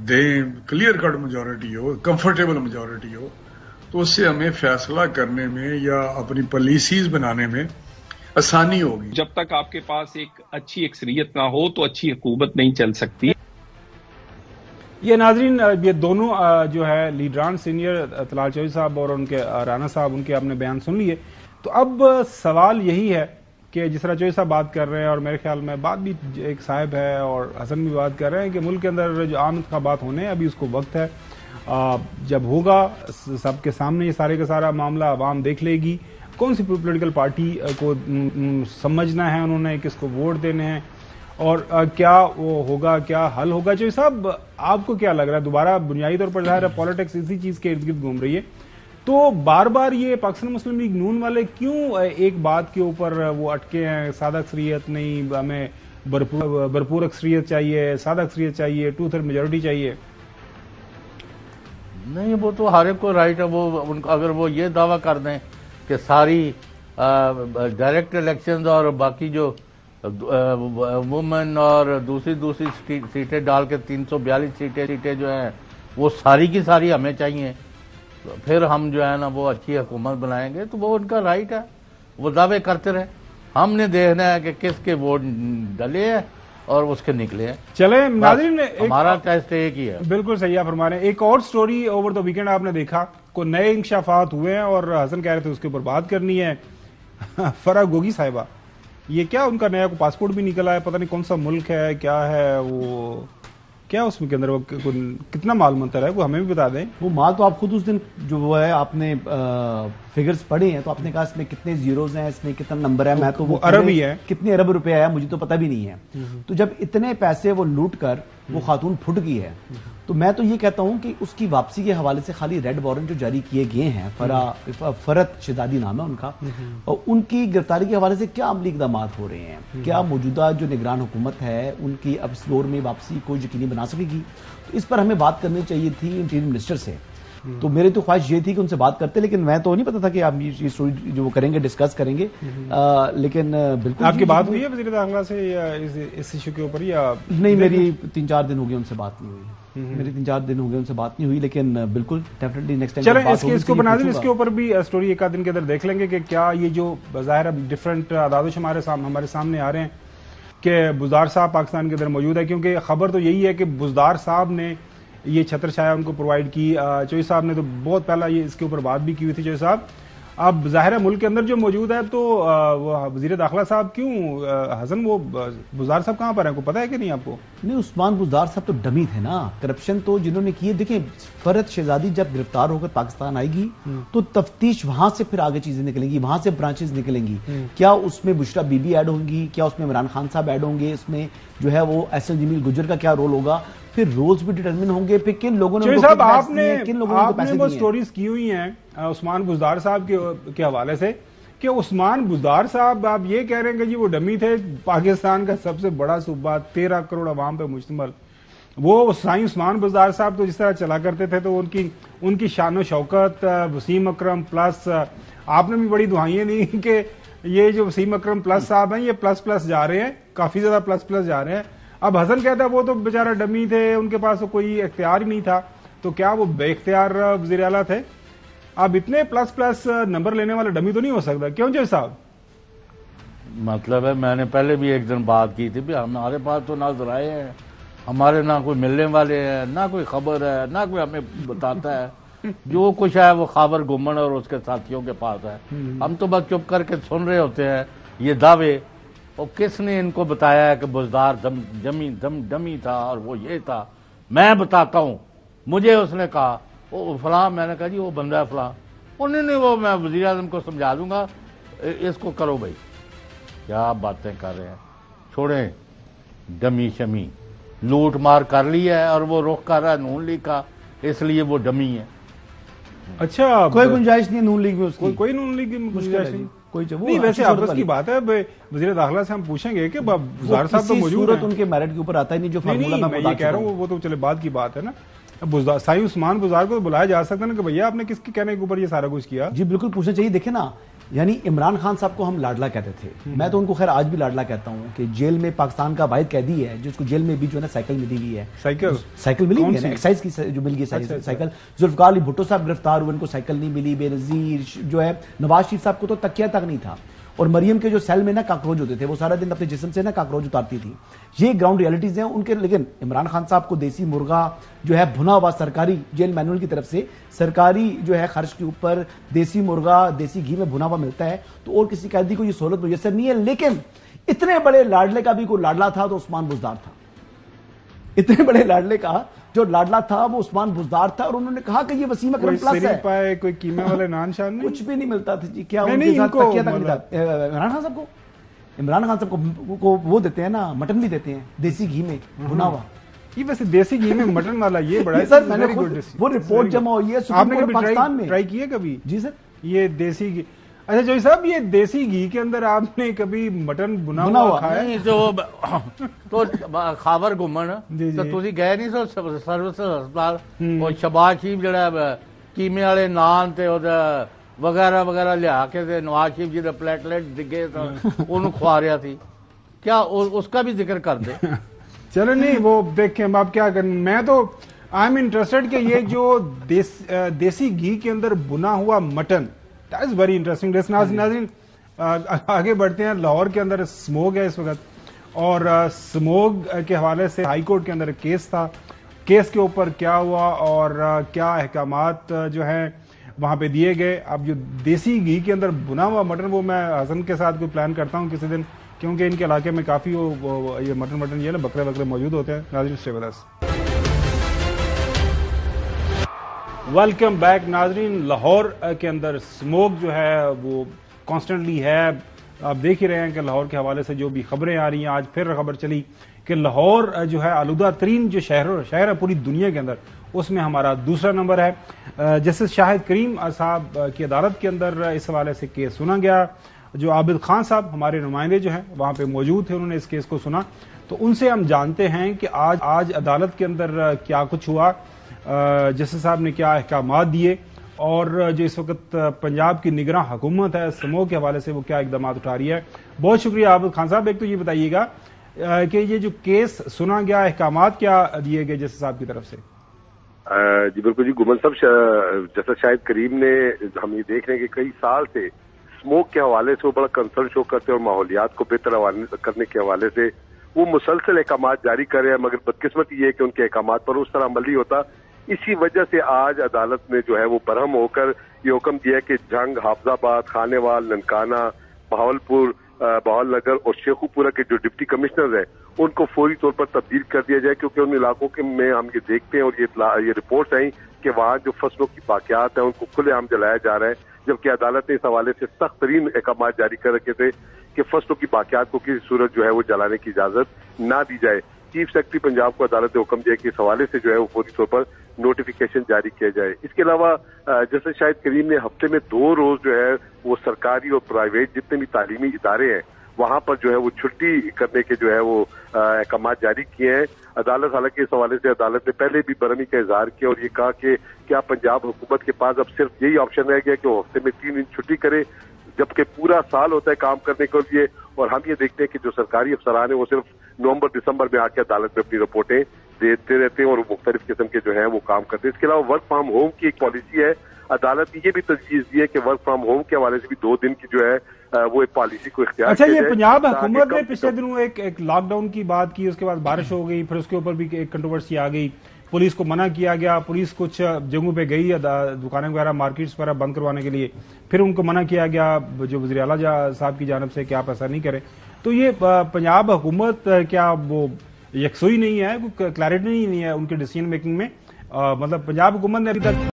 دیں، کلیئر کٹ میجورٹی ہو، کمفرٹیبل میجورٹی ہو، تو اس سے ہمیں فیصلہ کرنے میں یا اپنی پالیسیز بنانے میں آسانی ہوگی۔ جب تک آپ کے پاس ایک اچھی اکثریت نہ ہو تو اچھی حکومت نہیں چل سکتی۔ یہ ناظرین، یہ دونوں جو ہے لیڈران سینئر طلال چودھری صاحب اور ان کے رانا صاحب، ان کے آپ نے بیان سن لیے، تو اب سوال یہی ہے کہ جس طرح چودھری صاحب بات کر رہے ہیں، اور میرے خیال میں بات بھی ایک صاحب ہے اور حسن بھی بات کر رہے ہیں کہ ملک کے اندر جو عام انتخابات ہونے ہیں، ابھی اس کو وقت ہے، جب ہوگا سب کے سامنے یہ سارے کا سارا معاملہ عوام دیکھ لے گی، کون سی پولیٹیکل پارٹی کو سمجھنا ہے انہوں نے، کس کو ووٹ دینے ہیں، اور کیا وہ ہوگا، کیا حل ہوگا۔ چودھری صاحب، آپ کو کیا لگ رہا ہے؟ دوبارہ بنیادی طور پر ظاہر ہے پالیٹکس اسی چیز کے ارد گرد گھوم رہی ہے، تو بار بار یہ پاکستان مسلم لیگ نون والے کیوں ایک بات کے اوپر وہ اٹکے ہیں؟ سادہ اکثریت نہیں، ہمیں بھرپور اکثریت چاہیے، سادہ اکثریت چاہیے، 2/3 میجورٹی چاہیے۔ نہیں، وہ تو ہر ایک کو رائٹ ہے، وہ اگر وہ یہ دعویٰ کر دیں کہ ساری ڈائریکٹ الیکشنز اور باقی جو وومن اور دوسری سیٹیں ڈال کے 342 سیٹیں جو ہیں وہ ساری کی ساری ہمیں چاہیے. پھر ہم جو ہے نا وہ اچھی حکومت بنائیں گے, تو وہ ان کا رائٹ ہے, وہ دعوے کرتے رہے. ہم نے دیکھنا ہے کہ کس کے ووٹ ڈلے ہیں اور اس کے نکلے ہیں. چلے ناظرین, ہمارا ٹیسٹ ایک ہی ہے. بالکل صحیح آپ فرما رہے ہیں. ایک اور سٹوری اوور دا ویکینڈ آپ نے دیکھا, کوئی نئے انکشافات ہوئے ہیں اور حسن کہہ رہے تھے اس کے اوپر بات کرنی ہے. فرح گوگی صاحبہ, یہ کیا ان کا نیا پاسپورٹ بھی نکلا ہے, پتہ نہیں کون سا ملک ہے, کیا ہے وہ, کیا اس میں کے اندر کتنا مال منتر ہے, وہ ہمیں بھی بتا دیں. وہ مال تو آپ خود اس دن جو وہ ہے آپ نے فگرز پڑھے ہیں تو آپ نے کہا اس میں کتنے زیروز ہیں, اس میں کتنا نمبر ہے, میں تو وہ ارب ہی ہے, کتنے ارب روپے آیا مجھے تو پتہ بھی نہیں ہے. تو جب اتنے پیسے وہ لوٹ کر وہ خاتون پھٹ گئی ہے, تو میں تو یہ کہتا ہوں کہ اس کی واپسی کے حوالے سے خالی ریڈ وارنٹ جو جاری کیے گئے ہیں, فرت شہزادی نام ہے ان کا, اور ان کی گرفتاری کے حوالے سے کیا عملی اقدامات ہو رہے ہیں, کیا موجودہ جو نگران حکومت ہے ان کی اب اس دور میں واپسی کو یقینی بنا سکے گی. تو اس پر ہمیں بات کرنی چاہیے تھی انٹیریئر منسٹر سے. تو میری تو خواہش یہ تھی کہ ان سے بات کرتے, لیکن میں تو نہیں پتا تھا کہ آپ یہ اسٹوری جو وہ کریں گے ڈسکس کریں گے. لیکن بالکل آپ کی بات ہوئی ہے وزیر داخلہ سے یا اس ایشو کے اوپر, یا نہیں؟ میری 3-4 دن ہو گئے ان سے بات نہیں ہوئی, میری 3-4 دن ہو گئے ان سے بات نہیں ہوئی, لیکن بالکل ڈیفینیٹلی نیکسٹ ٹائم چلیں اس کو بنا دیں. اس کے اوپر بھی اسٹوری ایک آدھ دن کے اندر دیکھ لیں گے کہ کیا یہ جو بظاہر ڈفرینٹ اعداد و شمار ہمارے سامنے آ رہے ہیں کہ بزدار صاحب پاکستان کے اندر موجود ہے, کیونکہ خبر تو یہی ہے کہ بزدار صاحب نے یہ چھتر چھایا ان کو پرووائڈ کی. چوئی صاحب نے تو بہت پہلا یہ اس کے اوپر بات بھی کی ہوئی تھی. چوئی صاحب اب ظاہر ملک کے اندر جو موجود ہے تو وہ وزیر داخلہ صاحب کیوں, حسن وہ بزدار صاحب کہاں پر ہیں, کو پتا ہے کہ نہیں آپ کو؟ نہیں, عثمان بزدار صاحب تو ڈمی تھے نا, کرپشن تو جنہوں نے کی ہے. دیکھیں فرحت شہزادی جب گرفتار ہو کر پاکستان آئے گی تو تفتیش وہاں سے پھر آگے چیزیں نکلیں گی, وہاں سے برانچز نکلیں گی. کیا اس میں بشرا بی بی ایڈ ہوں گی, کیا اس میں عمران خان صاحب ایڈ ہوں گے, اس میں جو ہے وہ ایس ایل جمیل گجر کا کیا رول ہوگا, پھر رولز بھی ڈیٹرمن ہوں گے, پھر کن لوگوں نے وہ سٹوریز کی ہوئی ہیں عثمان بزدار صاحب کے حوالے سے کہ عثمان بزدار صاحب آپ یہ کہہ رہے ہیں کہ جی وہ ڈمی تھے, پاکستان کا سب سے بڑا صوبہ 13 کروڑ عوام پہ مشتمل, وہ سائیں عثمان بزدار صاحب تو جس طرح چلا کرتے تھے تو ان کی شان و شوکت, وسیم اکرم پلس, آپ نے بھی بڑی دعائیں دی کہ یہ جو وسیم اکرم پلس صاحب ہیں یہ پلس جا رہے ہیں, کافی زیادہ پلس جا رہے ہیں. اب حسن کہتا ہے وہ تو بیچارہ ڈمی تھے, ان کے پاس کوئی اختیار ہی نہیں تھا, تو کیا وہ بے اختیار وزیر اعلیٰ تھے؟ اب اتنے پلس نمبر لینے والا ڈمی تو نہیں ہو سکتا, کیوں جی صاحب؟ مطلب ہے میں نے پہلے بھی ایک دن بات کی تھی, ہمارے پاس تو نہ ذرائع ہیں, ہمارے نہ کوئی ملنے والے ہیں, نہ کوئی خبر ہے, نہ کوئی ہمیں بتاتا ہے. جو کچھ ہے وہ خاور گمن اور اس کے ساتھیوں کے پاس ہے. ہم تو بس چپ کر کے سن رہے ہوتے ہیں یہ دعوے, اور کس نے ان کو بتایا ہے کہ بزدار ڈمی تھا اور وہ یہ تھا. میں بتاتا ہوں, مجھے اس نے کہا وہ فلاں, میں نے کہا جی وہ بندہ ہے فلاں, انہوں نے وہ میں وزیر اعظم کو سمجھا دوں گا, اس کو کرو بھائی. کیا آپ باتیں کر رہے ہیں, چھوڑیں ڈمی شمی, لوٹ مار کر لی ہے اور وہ رخ کر رہا ہے نون لیگ کا, اس لیے وہ ڈمی ہے. اچھا کوئی گنجائش نہیں نون لیگ میں, اس کی کوئی نون لیگ میں گنجائش نہیں, نہیں. ویسے آپس کی بات ہے, وزیر داخلہ سے ہم پوچھیں گے کہ بزدار صاحب تو موجود ہیں, ان کے میرٹ کے اوپر آتا ہی نہیں جو فارمولا میں یہ کہہ رہا ہوں, وہ تو چلے بعد کی بات ہے نا. سائیں عثمان بزدار کو بلایا جا سکتا ہے نا کہ بھیا آپ نے کس کے کہنے کے اوپر یہ سارا کچھ کیا؟ جی بالکل پوچھنا چاہیے. دیکھیں نا, یعنی عمران خان صاحب کو ہم لاڈلا کہتے تھے, میں تو ان کو خیر آج بھی لاڈلا کہتا ہوں, کہ جیل میں پاکستان کا واحد قیدی ہے جس کو جیل میں بھی جو ہے نا سائیکل ملی ہوئی ہے. سائیکل ملی ہوئی ہے, ایکسائز کی جو مل گئی سائیکل. ذوالفقار علی بھٹو صاحب گرفتار ہوئے, ان کو سائیکل نہیں ملی. بے نظیر جو ہے نواز شریف صاحب کو تو تکیہ تک نہیں تھا, اور مریم کے جو سیل میں نا کاکروچ ہوتے تھے, وہ سارا دن اپنے جسم سے نا کاکروچ اتارتی تھی. یہ گراؤنڈ ریالٹیز ہیں ان کے. لیکن عمران خان صاحب کو دیسی مرغا جو ہے بھنا ہوا سرکاری جیل مینول کی طرف سے سرکاری جو ہے خرچ کے اوپر دیسی مرغا دیسی گھی میں بھنا ہوا ملتا ہے, تو اور کسی قیدی کو یہ سہولت میسر نہیں ہے. لیکن اتنے بڑے لاڈلے کا بھی کوئی لاڈلا تھا تو عثمان بزدار تھا. اتنے بڑے لاڈلے کا جو لاڈلا تھا وہ عثمان بزدار تھا, اور انہوں نے کہا کہ یہ وسیم اکرم پلس ہے. کوئی قیمے والے نان شان کچھ بھی نہیں ملتا تھا جی. کیا ان کے ساتھ تکیہ تک نہیں تھا. عمران خان صاحب کو وہ دیتے ہیں نا, مٹن بھی دیتے ہیں دیسی گھی میں بھنا ہوا. یہ ویسے دیسی گھی میں مٹن والا یہ بڑا ہے سر, میں نے وہ رپورٹ جمع ہوئی ہے آپ نے پاکستان میں ٹرائی کی ہے کبھی؟ جی سر. یہ دیسی گھی, اچھا جوئی صاحب یہ دیسی گھی کے اندر آپ نے کبھی مٹن بنا ہوا کھایا؟ تو خاور گمن تو تسی گئے نہیں سروس ہسپتال, وہ شباز شریف جڑا کیمے والے نان تے وغیرہ وغیرہ لیا کے نواز شریف جی پلیٹلیٹ ڈگے انہوں کھوا رہا تھی. کیا اس کا بھی ذکر کر دیں؟ چلو نہیں، وہ دیکھیں اب کیا کریں. میں تو آئی ایم انٹرسٹڈ کہ یہ جو دیسی گھی کے اندر بنا ہوا mutton, that is very interesting. ناظرین آگے بڑھتے ہیں. لاہور کے اندر سموگ ہے اس وقت، اور سموگ کے حوالے سے ہائی کورٹ کے اندر کیس تھا. کیس کے اوپر کیا ہوا اور کیا احکامات جو ہیں وہاں پہ دیے گئے. اب جو دیسی گھی کے اندر بنا ہوا مٹن، وہ میں حسن کے ساتھ کوئی پلان کرتا ہوں کسی دن، کیونکہ ان کے علاقے میں کافی یہ مٹن یہ نا بکرے موجود ہوتے ہیں. ناظرین stay with us. Welcome back ناظرین. لاہور کے اندر سموگ جو ہے وہ کانسٹنٹلی ہے. آپ دیکھ ہی رہے ہیں کہ لاہور کے حوالے سے جو بھی خبریں آ رہی ہیں. آج پھر خبر چلی کہ لاہور جو ہے آلودہ ترین جو شہر ہے پوری دنیا کے اندر، اس میں ہمارا دوسرا نمبر ہے. جسٹس شاہد کریم صاحب کی عدالت کے اندر اس حوالے سے کیس سنا گیا. جو عابد خان صاحب ہمارے نمائندے جو ہیں وہاں پہ موجود تھے، انہوں نے اس کیس کو سنا. تو ان سے ہم جانتے ہیں کہ آج عدالت کے اندر کیا کچھ ہوا، جسٹس صاحب نے کیا احکامات دیے، اور جو اس وقت پنجاب کی نگراں حکومت ہے سموگ کے حوالے سے وہ کیا اقدامات اٹھا رہی ہے. بہت شکریہ عابد خان صاحب. ایک تو یہ بتائیے گا کہ یہ جو کیس سنا گیا، احکامات کیا دیے گئے جسٹس صاحب کی طرف سے؟ جی بالکل جی. گمن صاحب، جسٹس شاہد کریم نے، ہم یہ دیکھ رہے ہیں کہ کئی سال سے اسموک کے حوالے سے وہ بڑا کنسرن شو کرتے ہیں اور ماحولیات کو بہتر کرنے کے حوالے سے وہ مسلسل احکامات جاری کر رہے ہیں، مگر بدقسمتی یہ ہے کہ ان کے احکامات پر اس طرح عمل نہیں ہوتا. اسی وجہ سے آج عدالت نے جو ہے وہ برہم ہو کر یہ حکم دیا کہ جنگ، حافظ آباد، خانے وال، ننکانہ، بہاولپور، بہاول نگر اور شیخو پورہ کے جو ڈپٹی کمشنر ہیں ان کو فوری طور پر تبدیل کر دیا جائے، کیونکہ ان علاقوں میں ہم یہ دیکھتے ہیں اور یہ رپورٹس آئیں کہ وہاں جو فصلوں کی باقیات ہیں ان کو کھلے عام جلایا جا رہا ہے، جبکہ عدالت نے اس حوالے سے سخت ترین احکامات جاری کر رکھے تھے کہ فصلوں کی باقیات کو کسی صورت جو ہے وہ جلانے کی اجازت نہ دی جائے. چیف سیکرٹری پنجاب کو عدالت نے حکم دیا کہ اس حوالے سے جو ہے وہ فوری طور پر نوٹیفیکیشن جاری کیا جائے. اس کے علاوہ جسٹس شاہد کریم نے ہفتے میں 2 روز جو ہے وہ سرکاری اور پرائیویٹ جتنے بھی تعلیمی ادارے ہیں وہاں پر جو ہے وہ چھٹی کرنے کے جو ہے وہ احکامات جاری کیے ہیں. عدالت حالانکہ اس حوالے سے عدالت نے پہلے بھی برہمی کا اظہار کیا اور یہ کہا کہ کیا پنجاب حکومت کے پاس اب صرف یہی آپشن رہ گیا کہ وہ ہفتے میں 3 دن چھٹی کرے، جبکہ پورا سال ہوتا ہے کام کرنے کے لیے. اور ہم یہ دیکھتے ہیں کہ جو سرکاری افسران ہیں وہ صرف نومبر دسمبر میں آ کے عدالت میں اپنی رپورٹیں دیتے رہتے ہیں اور مختلف قسم کے جو ہیں وہ کام کرتے ہیں. اس کے علاوہ ورک فرام ہوم کی ایک پالیسی ہے. عدالت نے یہ بھی تجویز دی ہے کہ ورک فرام ہوم کے حوالے سے بھی 2 دن کی جو ہے وہ ایک پالیسی کو اختیار اچھا، کیا یہ جائے. پنجاب حکومت نے پچھلے دنوں ایک لاک ڈاؤن کی بات کی، اس کے بعد بارش ہو گئی، پھر اس کے اوپر بھی ایک کنٹروورسی آ گئی، پولیس کو منع کیا گیا، پولیس کچھ جگہوں پہ گئی دکانیں وغیرہ مارکیٹس وغیرہ بند کروانے کے لیے، پھر ان کو منع کیا گیا جو وزیر اعلیٰ صاحب کی جانب سے کہ آپ ایسا نہیں کریں. تو یہ پنجاب حکومت کیا وہ یکسوئی نہیں ہے، کوئی کلیئرٹی نہیں ہے ان کے ڈیسیژن میکنگ میں؟ مطلب پنجاب حکومت نے ابھی تک